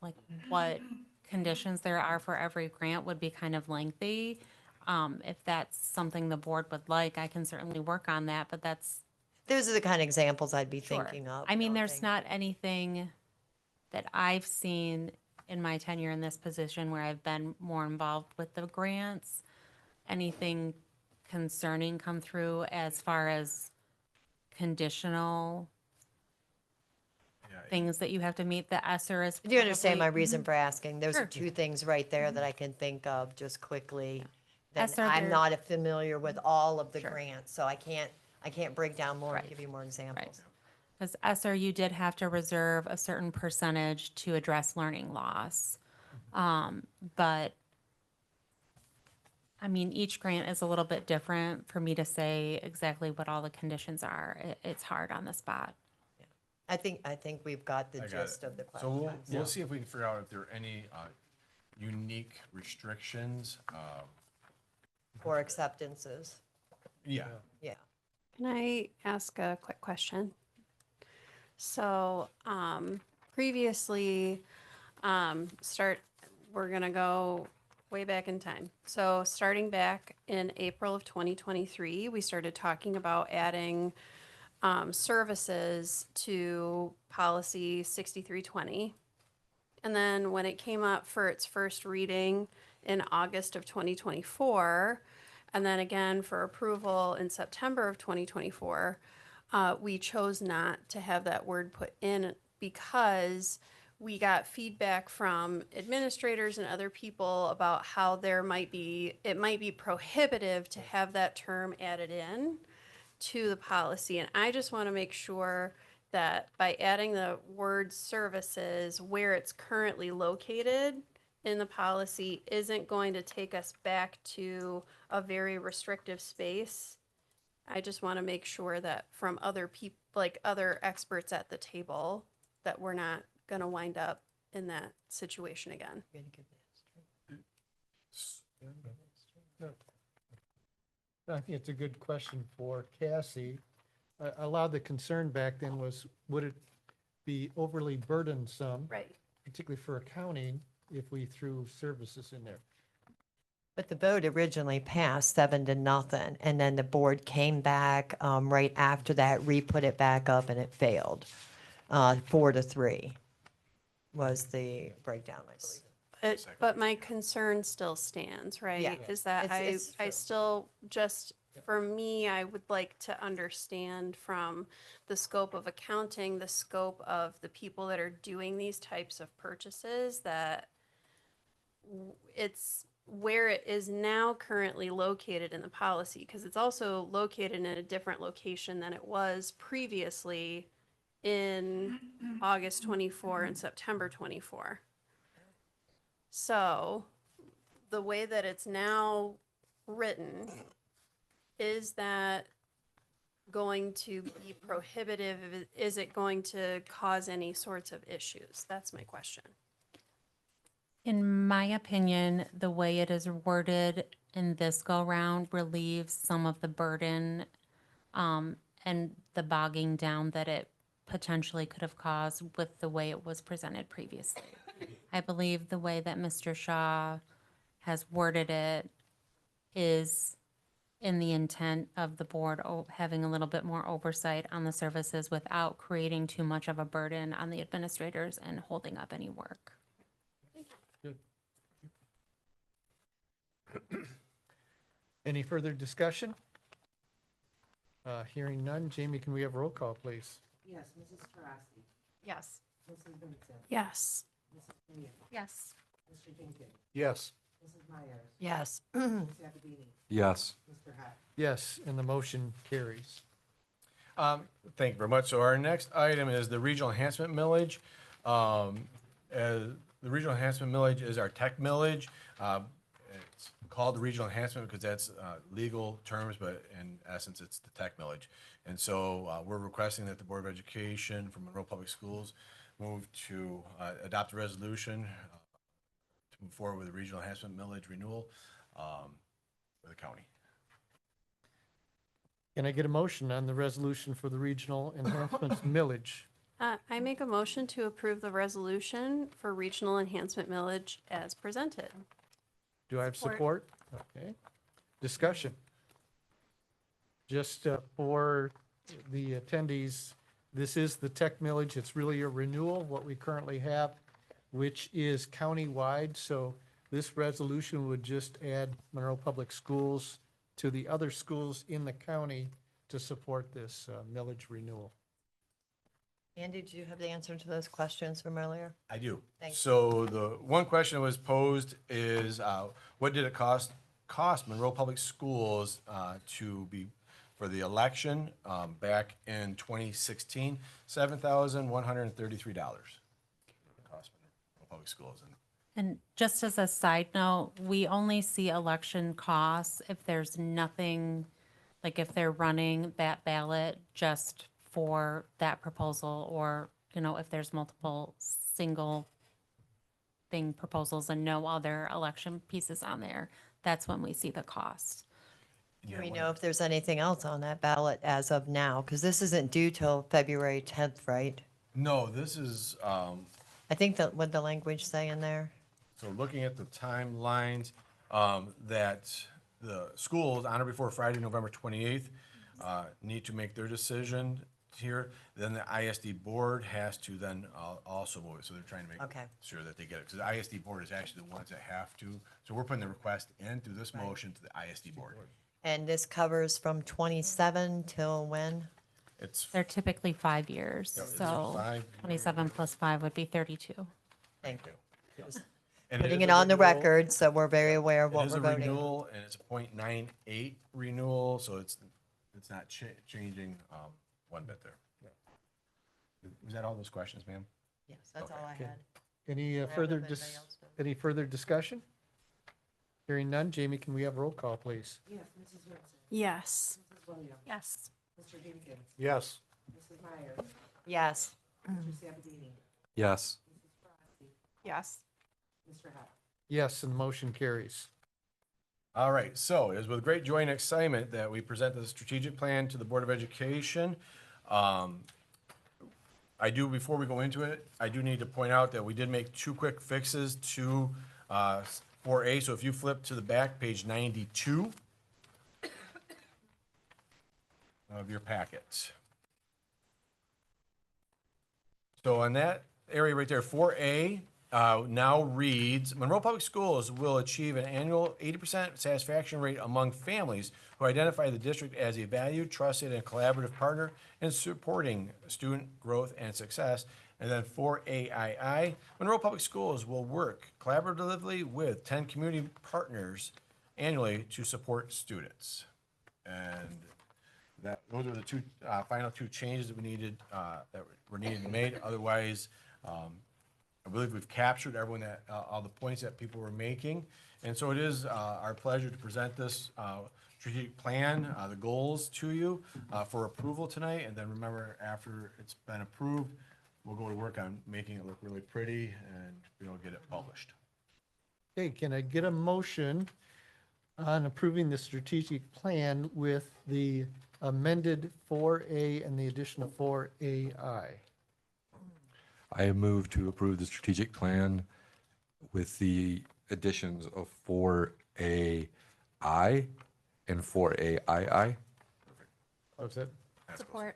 like what conditions there are for every grant would be kind of lengthy. If that's something the board would like, I can certainly work on that, but that's Those are the kind of examples I'd be sure. thinking of. I mean, don't there's think- not anything that I've seen in my tenure in this position where I've been more involved with the grants, anything concerning come through as far as conditional yeah, things that you have to meet. The ESSER is. Do you understand my probably- reason for asking? Those are Sure. two things right there that I can think of just quickly. That ESSER, I'm there- not familiar with all of the Sure. grants, so I can't break down more and Right. give you more examples. Because ESSER, you did have to reserve a certain percentage to address learning loss. But, I mean, each grant is a little bit different. For me to say exactly what all the conditions are, it's hard on the spot. I think we've got the I got gist it. of the So we'll, question. we'll see if we can figure out if there are any unique restrictions. Or acceptances, Yeah. yeah. Can I ask a quick question? So, previously, we're gonna go way back in time. So starting back in April of 2023, we started talking about adding services to policy 6320. And then when it came up for its first reading in August of 2024, and then again for approval in September of 2024, we chose not to have that word put in because we got feedback from administrators and other people about how it might be prohibitive to have that term added in to the policy. And I just want to make sure that by adding the word services where it's currently located in the policy isn't going to take us back to a very restrictive space. I just want to make sure that from other people, like other experts at the table, that we're not going to wind up in that situation again. I think it's a good question for Cassie. A lot of the concern back then was, would it be overly burdensome? Right. Particularly for accounting, if we threw services in there? But the vote originally passed 7-0, and then the board came back right after that, re-put it back up, and it failed. 4-3 was the breakdown, I believe. But my concern still stands, right? Is that It's I true. still just, for me, I would like to understand from the scope of accounting, the scope of the people that are doing these types of purchases, that it's where it is now currently located in the policy, because it's also located in a different location than it was previously in August 24 and September 24. So the way that it's now written, is that going to be prohibitive? Is it going to cause any sorts of issues? That's my question. In my opinion, the way it is worded in this go-round relieves some of the burden and the bogging down that it potentially could have caused with the way it was presented previously. I believe the way that Mr. Shaw has worded it is in the intent of the board having a little bit more oversight on the services without creating too much of a burden on the administrators and holding up any work. Any further discussion? Hearing none. Jamie, can we have roll call, please? Yes, Mrs. Sarowski, Yes. Mrs. Vincent, Yes. Mrs. Williams, Yes. Mr. Jenkins, Yes. Mrs. Myers, Yes. Ms. Sabatini, Yes. Mr. Hack. Yes, and the motion carries. Thank you very much. So our next item is the regional enhancement millage. The regional enhancement millage is our tech millage. It's called the regional enhancement because that's legal terms, but in essence, it's the tech millage. And so we're requesting that the Board of Education from Monroe Public Schools move to adopt a resolution to move forward with the regional enhancement millage renewal for the county. Can I get a motion on the resolution for the regional enhancements millage? I make a motion to approve the resolution for regional enhancement millage as presented. Do I have support? Okay. Discussion. Just for the attendees, this is the tech millage. It's really a renewal of what we currently have, which is countywide. So this resolution would just add Monroe Public Schools to the other schools in the county to support this millage renewal. Andy, did you have the answer to those questions from earlier? I do. Thank you. So the one question that was posed is, what did it cost Monroe Public Schools to be, for the election back in 2016? $7,133. Cost Monroe Public Schools. And just as a side note, we only see election costs if there's nothing, like if they're running that ballot just for that proposal, or, you know, if there's multiple single thing proposals and no other election pieces on there, that's when we see the cost. Do we know if there's anything else on that ballot as of now? Because this isn't due till February 10th, right? No, this is, I think that, what the language say in there? so looking at the timelines, that the schools on or before Friday, November 28th, need to make their decision here. Then the ISD board has to then also move it. So they're trying to make Okay. sure that they get it. Because the ISD board is actually the ones that have to. So we're putting the request in through this motion to the ISD board. And this covers from 27 till when? It's They're typically 5 years, Yeah, it's so 5. 27 plus 5 would be 32. Thank you. and Putting is it a on the renewal. record, so we're very aware of It what is we're a voting. renewal, and it's a .98 renewal, so it's not changing one bit there. Was that all those questions, ma'am? Yes, that's all I Okay. had. Any I don't know further, if anybody else does. any further discussion? Hearing none, Jamie, can we have a roll call, please? Yes, Mrs. Ritson, Yes. Mrs. Williams, Yes. Mr. Jenkins, Yes. Mrs. Myers, Yes. Mr. Sabatini, Yes. Mrs. Frosty, Yes. Mr. Hart. Yes, and the motion carries. All right, so it is with great joy and excitement that we present the strategic plan to the Board of Education. I do, before we go into it, I do need to point out that we did make 2 quick fixes to 4A. So if you flip to the back, page 92 of your packet. So on that area right there, 4A now reads, Monroe Public Schools will achieve an annual 80% satisfaction rate among families who identify the district as a valued, trusted, and collaborative partner in supporting student growth and success. And then 4AII, Monroe Public Schools will work collaboratively with 10 community partners annually to support students. And those are the two final 2 changes that we needed, that were needed to be made. Otherwise, I believe we've captured everyone that, all the points that people were making. And so it is our pleasure to present this strategic plan, the goals to you for approval tonight. And then remember, after it's been approved, we'll go to work on making it look really pretty and, get it published. Okay, can I get a motion on approving the strategic plan with the amended 4A and the addition of 4AI? I move to approve the strategic plan with the additions of 4AI and 4AII. How's that? Support.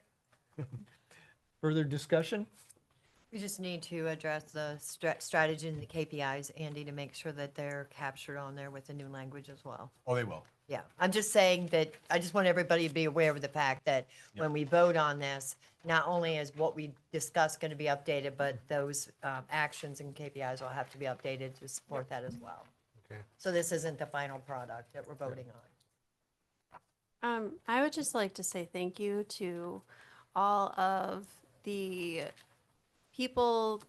Further discussion? We just need to address the strategy and the KPIs, Andy, to make sure that they're captured on there with the new language as well. Oh, they will. Yeah, I'm just saying that, I just want everybody to be aware of the fact that when we vote on this, not only is what we discuss going to be updated, but those actions and KPIs will have to be updated to support that as well. Okay. So this isn't the final product that we're voting on. I would just like to say thank you to all of the people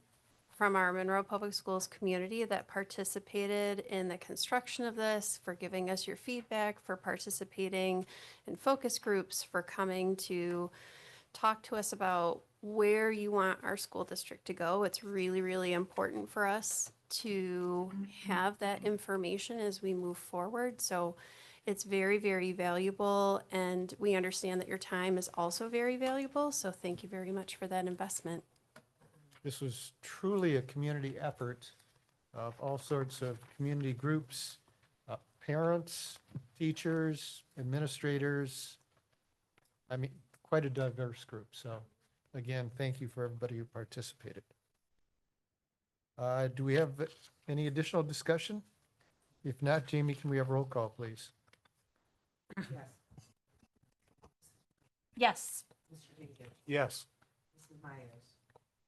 from our Monroe Public Schools community that participated in the construction of this, for giving us your feedback, for participating in focus groups, for coming to talk to us about where you want our school district to go. It's really, really important for us to have that information as we move forward. So it's very, very valuable, and we understand that your time is also very valuable. So thank you very much for that investment. This was truly a community effort of all sorts of community groups, parents, teachers, administrators. I mean, quite a diverse group. So again, thank you for everybody who participated. Do we have any additional discussion? If not, Jamie, can we have roll call, please? Yes, Yes. Mr. Jenkins, Yes. Mrs. Myers,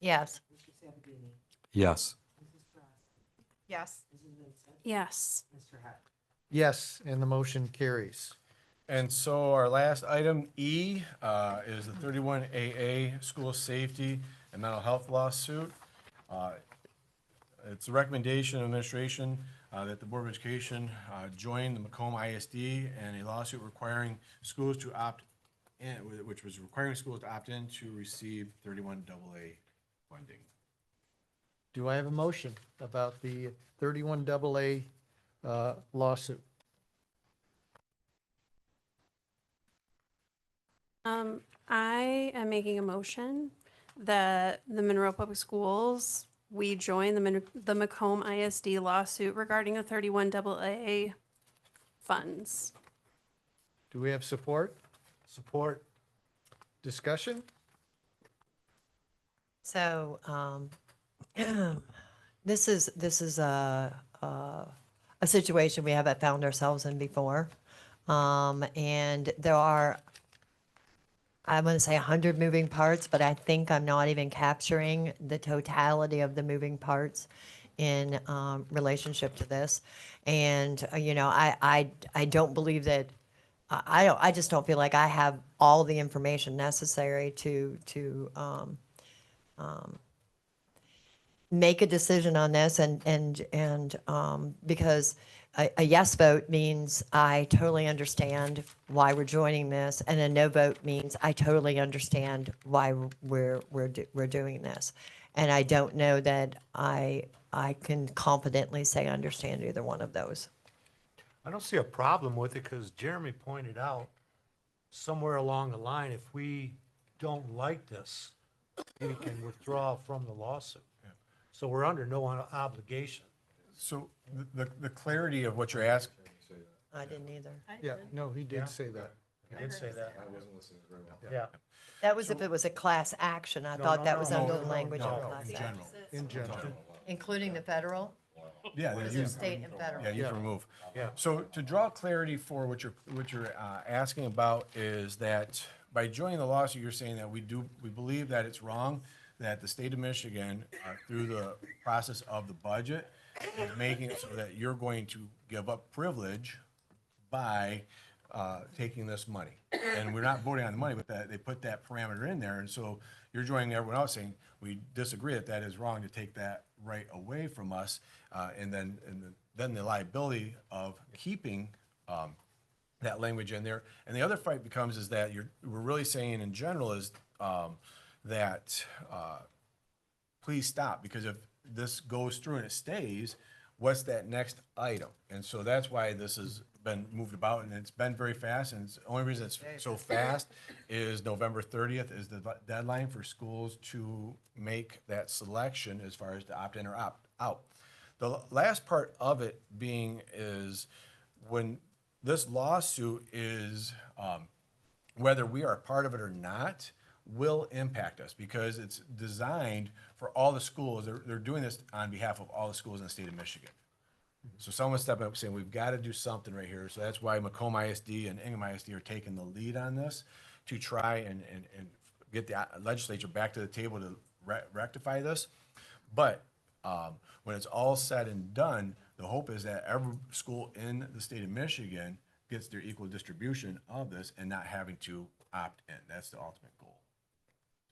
Yes. Mr. Sabatini, Yes. Mrs. Frosty, Yes. Mrs. Vincent, Yes. Mr. Hart. Yes, and the motion carries. And so our last item, E, is the 31AA School Safety and Mental Health Lawsuit. It's a recommendation of administration that the Board of Education join the Macomb ISD in a lawsuit requiring schools to opt in, which was requiring schools to opt in to receive 31AA funding. Do I have a motion about the 31AA lawsuit? I am making a motion that the Monroe Public Schools, we join the Macomb ISD lawsuit regarding the 31AA funds. Do we have support? Support. Discussion? So, this is a situation we haven't found ourselves in before. And there are, I want to say 100 moving parts, but I think I'm not even capturing the totality of the moving parts in relationship to this. And, I don't believe that, I just don't feel like I have all the information necessary to make a decision on this because a yes vote means I totally understand why we're joining this, and a no vote means I totally understand why we're doing this. And I don't know that I can confidently say I understand either one of those. I don't see a problem with it because Jeremy pointed out somewhere along the line, if we don't like this, we can withdraw from the lawsuit. So we're under no obligation. So the clarity of what you're asking, I didn't either. Yeah, no, he did say that. I did say that. I wasn't listening very well. Yeah. That was if it was a class action. I No, thought no, that no, was no, under no, the no, language of no, class in action. general. In general. Including the federal? Yeah, Or is you- it state and federal? Yeah, you can remove. Yeah. So to draw clarity for what you're asking about is that by joining the lawsuit, you're saying that we believe that it's wrong, that the state of Michigan, through the process of the budget, is making it so that you're going to give up privilege by taking this money. And we're not voting on the money, but that, they put that parameter in there. And so you're joining everyone else saying, we disagree that that is wrong to take that right away from us. And then the liability of keeping that language in there. And the other fight becomes is that we're really saying in general is that please stop, because if this goes through and it stays, what's that next item? And so that's why this has been moved about, and it's been very fast, and it's the only reason it's so fast is November 30th is the deadline for schools to make that selection as far as to opt in or opt out. The last part of it being is when this lawsuit is, whether we are a part of it or not, will impact us because it's designed for all the schools. They're doing this on behalf of all the schools in the state of Michigan. So someone's stepping up saying, we've got to do something right here. So that's why Macomb ISD and Ingham ISD are taking the lead on this to try and get the legislature back to the table to rectify this. But when it's all said and done, the hope is that every school in the state of Michigan gets their equal distribution of this and not having to opt in. That's the ultimate goal.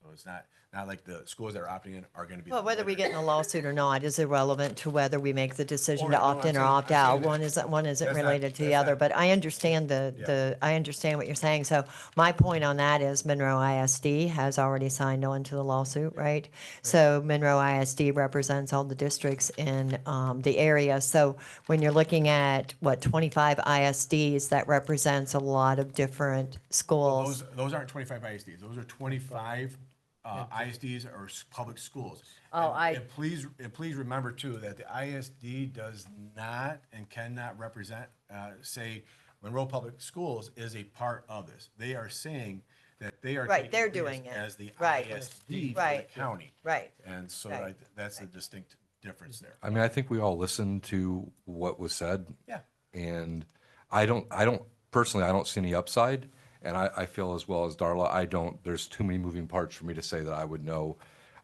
So it's not like the schools that are opting in are going to be. Well, whether we get in a lawsuit or not is irrelevant to whether we make the decision Or, to no, opt in or I'm saying- opt I'm out. saying that- One isn't that's not- related to the that's other, not- but I understand I understand what you're saying. So my point on that is Monroe ISD has already signed on to the lawsuit, right? So Monroe ISD represents all the districts in the area. So when you're looking at, 25 ISDs, that represents a lot of different schools. Those aren't 25 ISDs. Those are 25 ISDs or public schools. Oh, And please remember too, that the ISD does not and cannot represent, say, Monroe Public Schools is a part of this. They are saying that they are. Right, taking they're this doing it. As the Right. ISD for the Right. county. Right. And so Right. that's a distinct difference there. I mean, I think we all listened to what was said. Yeah. And I don't personally, I don't see any upside. And I feel as well as Darla, there's too many moving parts for me to say that I would know.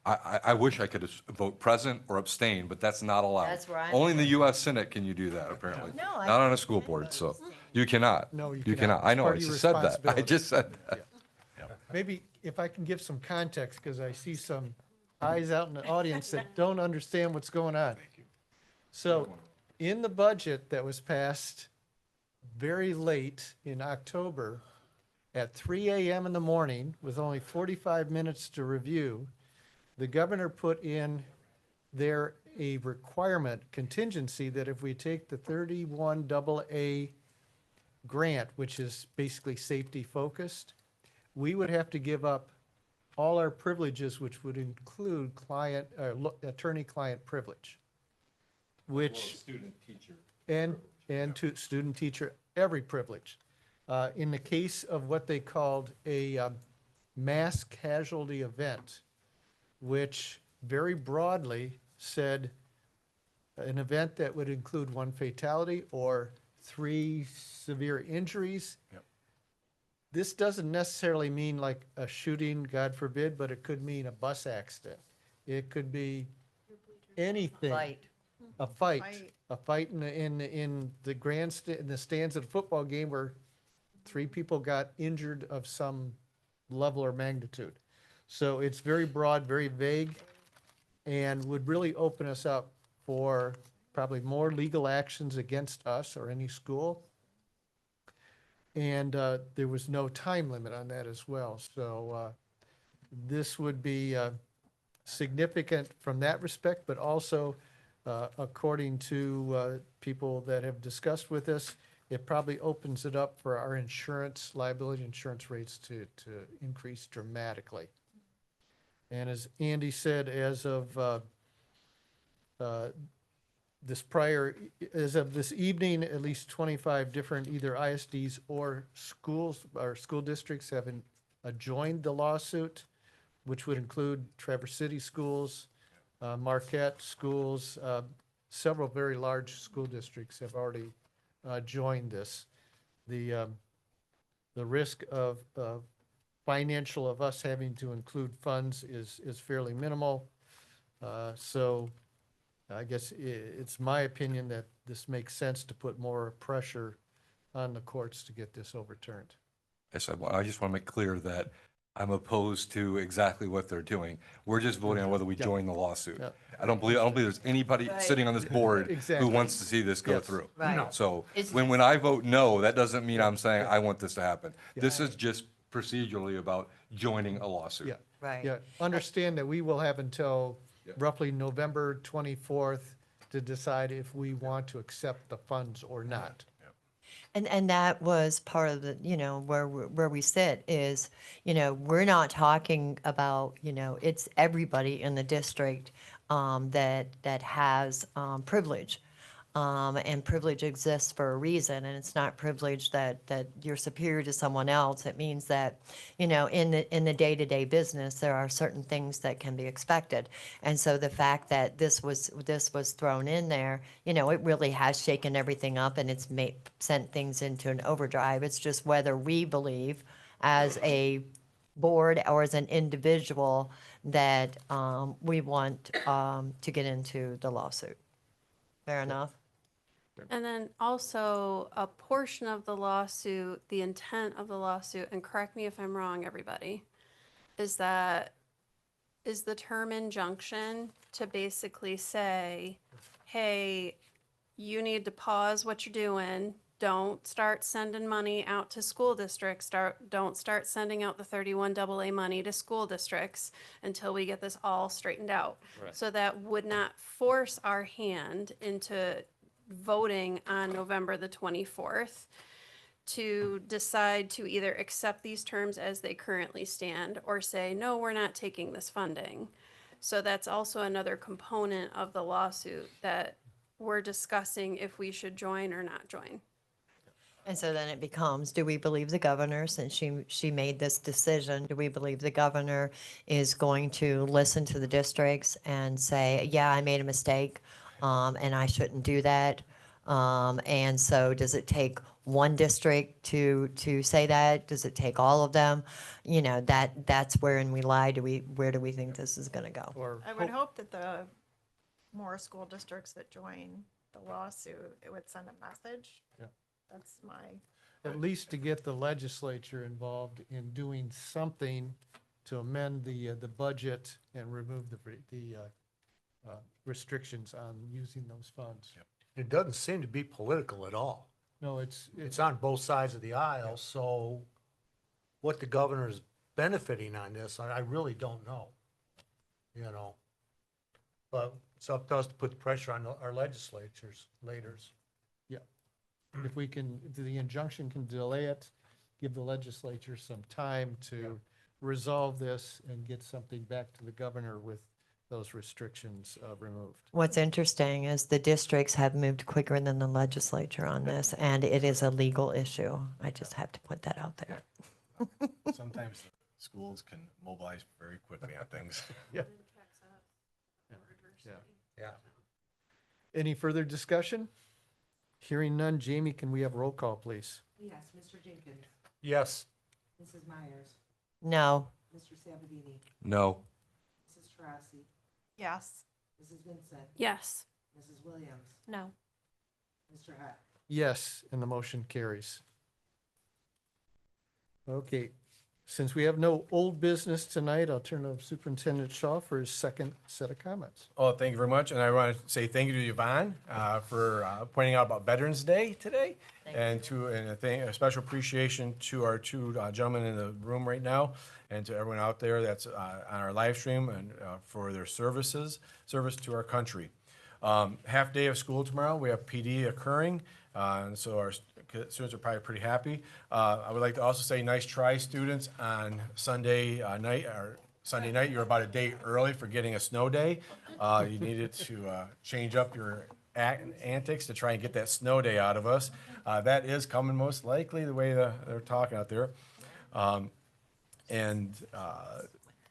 I wish I could vote present or abstain, but that's not allowed. That's where I'm Only in the US Senate can you do that, apparently. No, I Not on a school board, so you cannot. No, you You cannot. cannot. I It's know, part I of your just said that. I responsibility. just said that. Maybe if I can give some context, because I see some eyes out in the audience that don't understand what's going on. So in the budget that was passed very late in October, at 3 a.m. in the morning, with only 45 minutes to review, the governor put in there a requirement contingency that if we take the 31AA grant, which is basically safety focused, we would have to give up all our privileges, which would include attorney-client privilege, which, and to student teacher, every privilege. In the case of what they called a mass casualty event, which very broadly said an event that would include 1 fatality or 3 severe injuries. Yep. This doesn't necessarily mean like a shooting, God forbid, but it could mean a bus accident. It could be anything. Fight. A fight in the grandstand, in the stands at a football game where 3 people got injured of some level or magnitude. So it's very broad, very vague, and would really open us up for probably more legal actions against us or any school. And there was no time limit on that as well. So this would be significant from that respect, but also, according to people that have discussed with us, it probably opens it up for our insurance, liability insurance rates to increase dramatically. And as Andy said, as of as of this evening, at least 25 different either ISDs or schools or school districts have joined the lawsuit, which would include Traverse City Schools, Marquette Schools, several very large school districts have already joined this. The risk of financial of us having to include funds is fairly minimal. So I guess it's my opinion that this makes sense to put more pressure on the courts to get this overturned. Yes, I just want to make clear that I'm opposed to exactly what they're doing. We're just voting on whether we join the lawsuit. Yeah. I don't believe there's anybody Right. sitting on this board who Exactly. wants to see this go Yes. through. Right. So It's- when I vote no, that doesn't mean I'm saying I want this to happen. This Yeah. is just procedurally about joining a lawsuit. Yeah. Right. Yeah, understand that we will have until Yeah. roughly November 24th to decide if we want to accept the funds or not. And that was part of the, where we sit is, we're not talking about, it's everybody in the district that has privilege. And privilege exists for a reason, and it's not privilege that you're superior to someone else. It means that, in the day-to-day business, there are certain things that can be expected. And so the fact that this was thrown in there, it really has shaken everything up and it's sent things into an overdrive. It's just whether we believe as a board or as an individual that we want to get into the lawsuit. Fair enough? And then also a portion of the lawsuit, the intent of the lawsuit, and correct me if I'm wrong, everybody, is the term injunction to basically say, hey, you need to pause what you're doing. Don't start sending money out to school districts. Don't start sending out the 31 AA money to school districts until we get this all straightened out. So that would not force our hand into voting on November the 24th to decide to either accept these terms as they currently stand or say, no, we're not taking this funding. So that's also another component of the lawsuit that we're discussing if we should join or not join. And so then it becomes, do we believe the governor, since she made this decision, do we believe the governor is going to listen to the districts and say, yeah, I made a mistake, and I shouldn't do that? And so does it take one district to say that? Does it take all of them? That's wherein we lie. Where do we think this is gonna go? Or I would hope that the more school districts that join the lawsuit, it would send a message. Yeah. That's my, at least to get the legislature involved in doing something to amend the budget and remove the restrictions on using those funds. It doesn't seem to be political at all. No, it's It's on both sides of the aisle, so what the governor's benefiting on this, I really don't know. But it's up to us to put the pressure on our legislatures, leaders. if the injunction can delay it, give the legislature some time to resolve this and get something back to the governor with those restrictions removed. What's interesting is the districts have moved quicker than the legislature on this, and it is a legal issue. I just have to put that out there. Sometimes the schools can mobilize very quickly on things. Yeah. Yeah. Any further discussion? Hearing none, Jamie, can we have roll call, please? Yes, Mr. Jenkins, Yes. Mrs. Myers, No. Mr. Sabatini, No. Mrs. Taurasi, yes. Mrs. Vincent, Yes. Mrs. Williams, No. Mr. Hack. Yes, and the motion carries. Okay, Since we have no old business tonight, I'll turn to Superintendent Shaw for his second set of comments. Oh, thank you very much. And I want to say thank you to Yvonne for pointing out about Veterans Day today. And a special appreciation to our two gentlemen in the room right now and to everyone out there that's on our live stream and for their service to our country. Half day of school tomorrow. We have PD occurring. And so our students are probably pretty happy. I would like to also say nice try, students, on Sunday night. Sunday night, you were about a day early for getting a snow day. You needed to change up your antics to try and get that snow day out of us. That is coming most likely the way they're talking out there. And a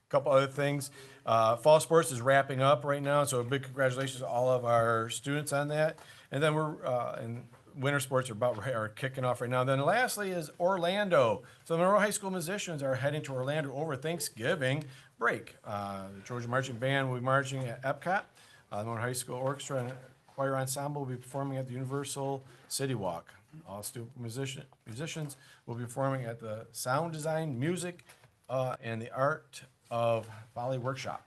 couple other things. Fall sports is wrapping up right now, so a big congratulations to all of our students on that. And then and winter sports are kicking off right now. Then lastly is Orlando. So the Monroe High School musicians are heading to Orlando over Thanksgiving break. The Georgia Marching Band will be marching at Epcot. The Monroe High School Orchestra and Choir Ensemble will be performing at the Universal City Walk. All student musicians will be performing at the Sound Design, Music, and the Art of Volley Workshop.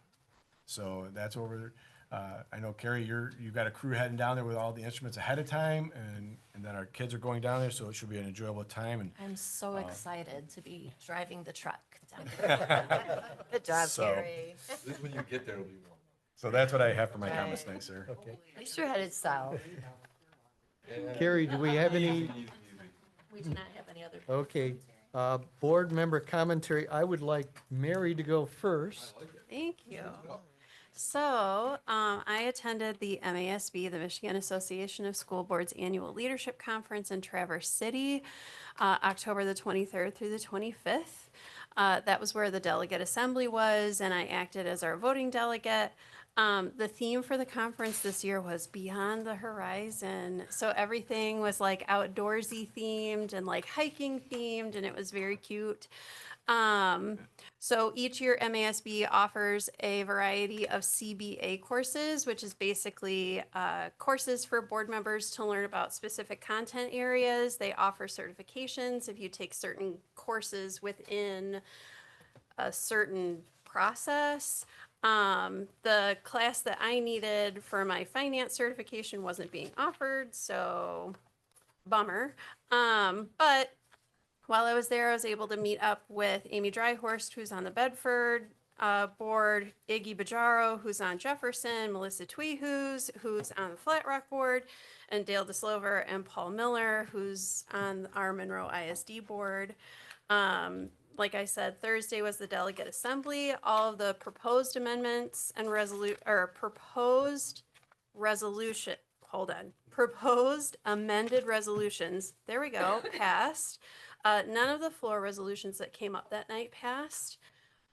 So that's over. I know, Carrie, you've got a crew heading down there with all the instruments ahead of time, and then our kids are going down there, so it should be an enjoyable time. And I'm so excited to be driving the truck down there. Good job, So- Carrie. At least when you get there, it'll be warm. so that's what I have for my comments tonight, sir. Okay. At least you're headed south. Carrie, do we have any, We do not have any other. okay, board member commentary? I would like Mary to go first. Thank you. So, I attended the MASB, the Michigan Association of School Boards Annual Leadership Conference in Traverse City, October the 23rd through the 25th. That was where the delegate assembly was, and I acted as our voting delegate. The theme for the conference this year was Beyond the Horizon. So everything was like outdoorsy themed and like hiking themed, and it was very cute. So each year MASB offers a variety of CBA courses, which is basically courses for board members to learn about specific content areas. They offer certifications if you take certain courses within a certain process. The class that I needed for my finance certification wasn't being offered, so bummer. But while I was there, I was able to meet up with Amy Dryhorst, who's on the Bedford board, Iggy Bajaro, who's on Jefferson, Melissa Tweehus, who's on the Flat Rock board, and Dale DeSlover and Paul Miller, who's on our Monroe ISD board. Like I said, Thursday was the delegate assembly. All of the proposed amendments and proposed amended resolutions, there we go, passed. None of the floor resolutions that came up that night passed.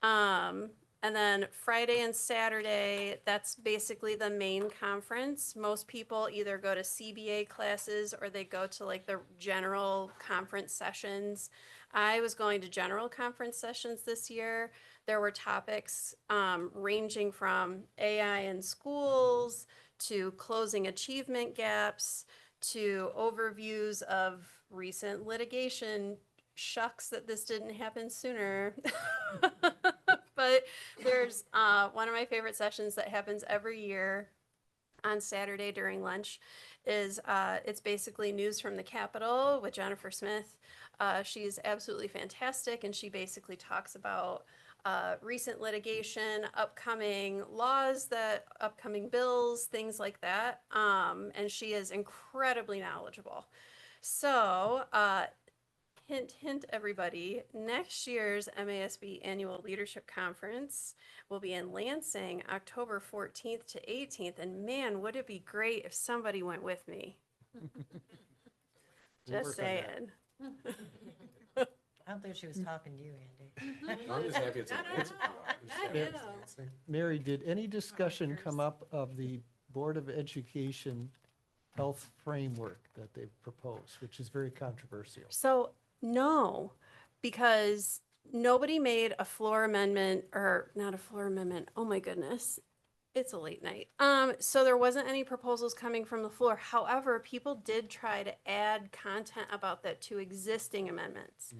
And then Friday and Saturday, that's basically the main conference. Most people either go to CBA classes or they go to like the general conference sessions. I was going to general conference sessions this year. There were topics ranging from AI in schools to closing achievement gaps to overviews of recent litigation. Shucks that this didn't happen sooner. But there's one of my favorite sessions that happens every year on Saturday during lunch is it's basically news from the Capitol with Jennifer Smith. She's absolutely fantastic, and she basically talks about recent litigation, upcoming laws, upcoming bills, things like that. And she is incredibly knowledgeable. So, hint, hint, everybody, next year's MASB Annual Leadership Conference will be in Lansing, October 14th to 18th. And man, would it be great if somebody went with me? Just saying. I don't think she was talking to you, Andy. I'm just happy it's Mary, did any discussion come up of the Board of Education health framework that they've proposed, which is very controversial? So, no, because nobody made a floor amendment, or not a floor amendment. Oh my goodness. It's a late night. So there wasn't any proposals coming from the floor. However, people did try to add content about that to existing amendments.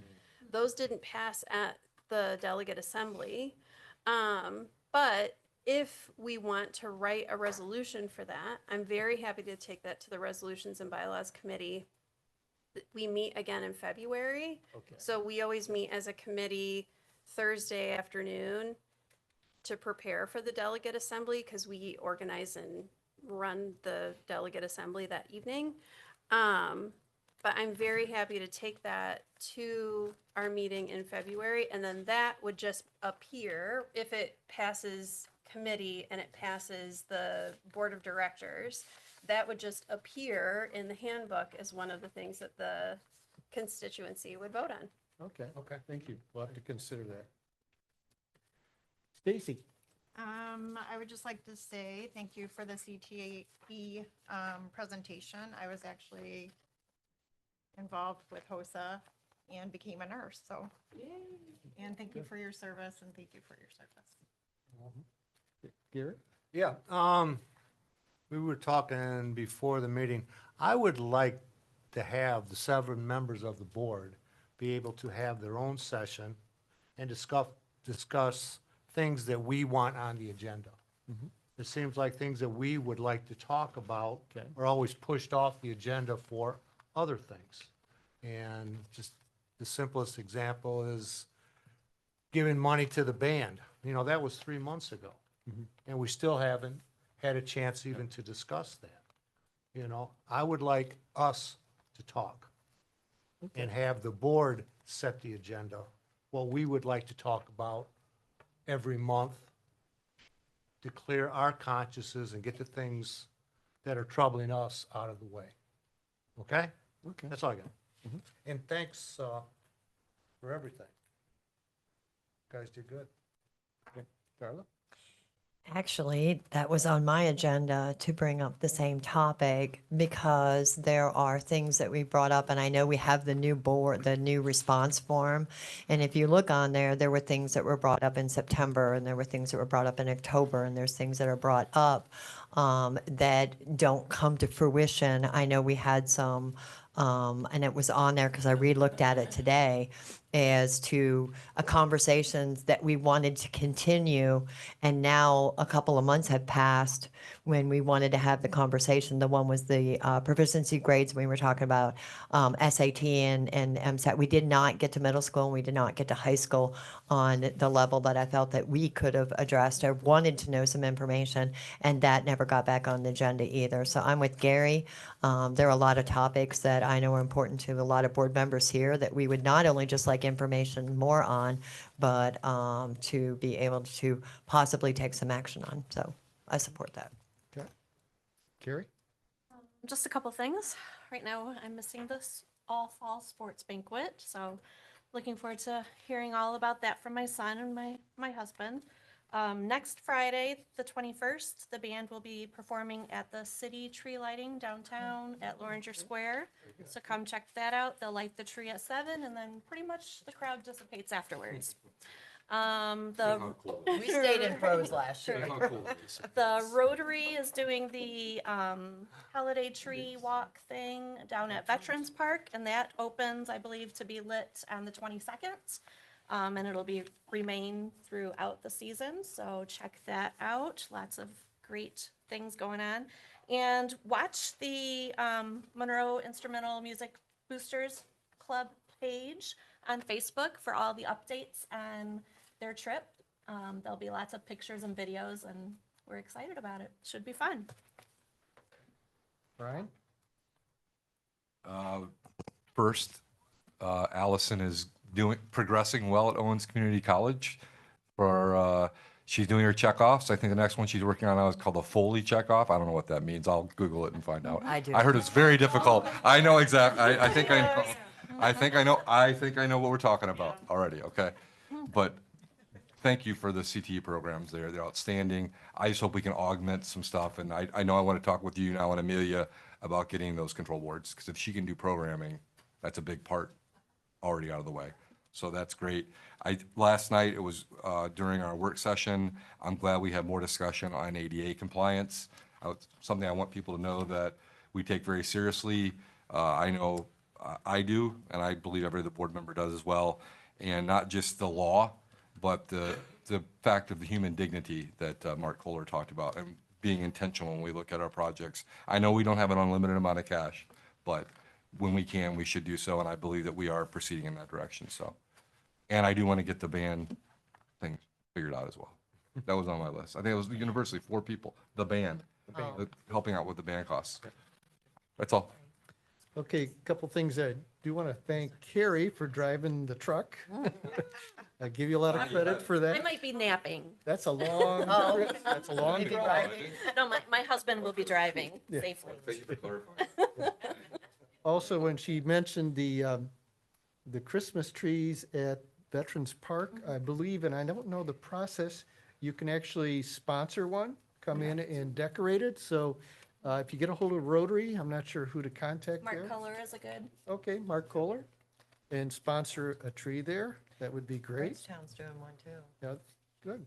Those didn't pass at the delegate assembly. But if we want to write a resolution for that, I'm very happy to take that to the Resolutions and Bylaws Committee. We meet again in February. Okay. So we always meet as a committee Thursday afternoon to prepare for the delegate assembly, because we organize and run the delegate assembly that evening. But I'm very happy to take that to our meeting in February, and then that would just appear, if it passes committee and it passes the board of directors, that would just appear in the handbook as one of the things that the constituency would vote on. Okay. Thank you. We'll have to consider that. Stacy? I would just like to say thank you for the CTE presentation. I was actually involved with HOSA and became a nurse, so. And thank you for your service and thank you for your service. Garrett? Yeah, we were talking before the meeting. I would like to have the seven members of the board be able to have their own session and discuss things that we want on the agenda. It seems like things that we would like to talk about Okay. are always pushed off the agenda for other things. And just the simplest example is giving money to the band. You know, that was 3 months ago. And we still haven't had a chance even to discuss that. You know, I would like us to talk and have the board set the agenda, what we would like to talk about every month to clear our consciences and get the things that are troubling us out of the way. Okay? Okay. That's all I got. And thanks for everything. You guys did good. Carla? Actually, that was on my agenda to bring up the same topic because there are things that we brought up, and I know we have the new board, the new response form. And if you look on there, there were things that were brought up in September, and there were things that were brought up in October, and there's things that are brought up that don't come to fruition. I know we had some, and it was on there because I re-looked at it today, as to a conversations that we wanted to continue, and now a couple of months have passed when we wanted to have the conversation. The one was the proficiency grades. We were talking about SAT and MSAT. We did not get to middle school, and we did not get to high school on the level that I felt that we could have addressed. I wanted to know some information, and that never got back on the agenda either. So I'm with Gary. There are a lot of topics that I know are important to a lot of board members here that we would not only just like information more on, but to be able to possibly take some action on. So I support that. Okay. Carrie? Just a couple things. Right now, I'm missing this all fall sports banquet, so looking forward to hearing all about that from my son and my husband. Next Friday, the 21st, the band will be performing at the city tree lighting downtown at Loringer Square. So come check that out. They'll light the tree at 7, and then pretty much the crowd dissipates afterwards. We stayed in pros last year. The Rotary is doing the holiday tree walk thing down at Veterans Park, and that opens, I believe, to be lit on the 22nd. And it'll remain throughout the season, so check that out. Lots of great things going on. And watch the Monroe Instrumental Music Boosters Club page on Facebook for all the updates on their trip. There'll be lots of pictures and videos, and we're excited about it. Should be fun. Brian? First, Allison is progressing well at Owens Community College. She's doing her checkoffs. I think the next one she's working on now is called the Foley checkoff. I don't know what that means. I'll Google it and find out. I do. I heard it's very difficult. I know exactly. I think I know. I think I know what we're talking about already. Okay, but thank you for the CTE programs. They're outstanding. I just hope we can augment some stuff. And I know I want to talk with you now and Amelia about getting those control boards, because if she can do programming, that's a big part already out of the way. So that's great. Last night, it was during our work session. I'm glad we had more discussion on ADA compliance. Something I want people to know that we take very seriously. I know I do, and I believe every other board member does as well. And not just the law, but the fact of the human dignity that Mark Kohler talked about and being intentional when we look at our projects. I know we don't have an unlimited amount of cash, but when we can, we should do so. And I believe that we are proceeding in that direction, so. And I do want to get the band thing figured out as well. That was on my list. I think it was universally 4 people, the band, helping out with the band costs. That's all. Okay, a couple things. I do want to thank Carrie for driving the truck. I give you a lot of credit for I that. might be napping. That's a long, Oh. trip. That's a long drive. No, my husband will be driving Yeah. safely. Thank you for clarifying. Also, when she mentioned the Christmas trees at Veterans Park, I believe, and I don't know the process, you can actually sponsor one, come in and decorate it. So if you get a hold of Rotary, I'm not sure who to contact there. Mark Color is a good. Okay, Mark Kohler, and sponsor a tree there. That would be great. Town's doing one too. Yeah, good.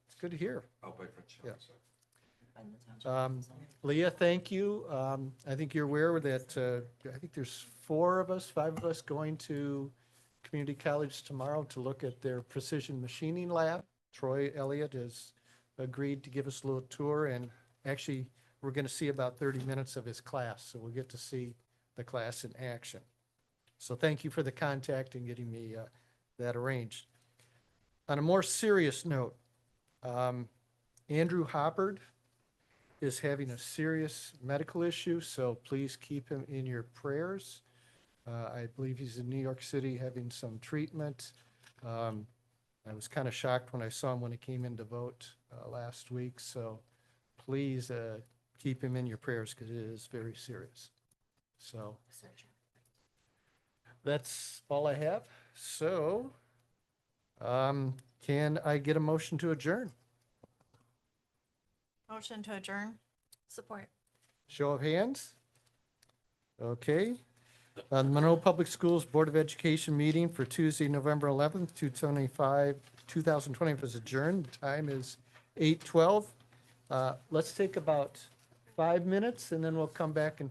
It's good to hear. I'll pay for it. Yeah. Leah, thank you. I think you're aware that, I think there's 5 of us going to community college tomorrow to look at their precision machining lab. Troy Elliott has agreed to give us a little tour, and actually, we're going to see about 30 minutes of his class, so we'll get to see the class in action. So thank you for the contact and getting me that arranged. On a more serious note, Andrew Hoppard is having a serious medical issue, so please keep him in your prayers. I believe he's in New York City having some treatment. I was kind of shocked when I saw him when he came in to vote last week, so please keep him in your prayers because it is very serious. So that's all I have. So can I get a motion to adjourn? Motion to adjourn. Support. Show of hands. Okay. The Monroe Public Schools Board of Education meeting for Tuesday, November 11th, 2020 is adjourned. The time is 8:12. Let's take about 5 minutes and then we'll come back and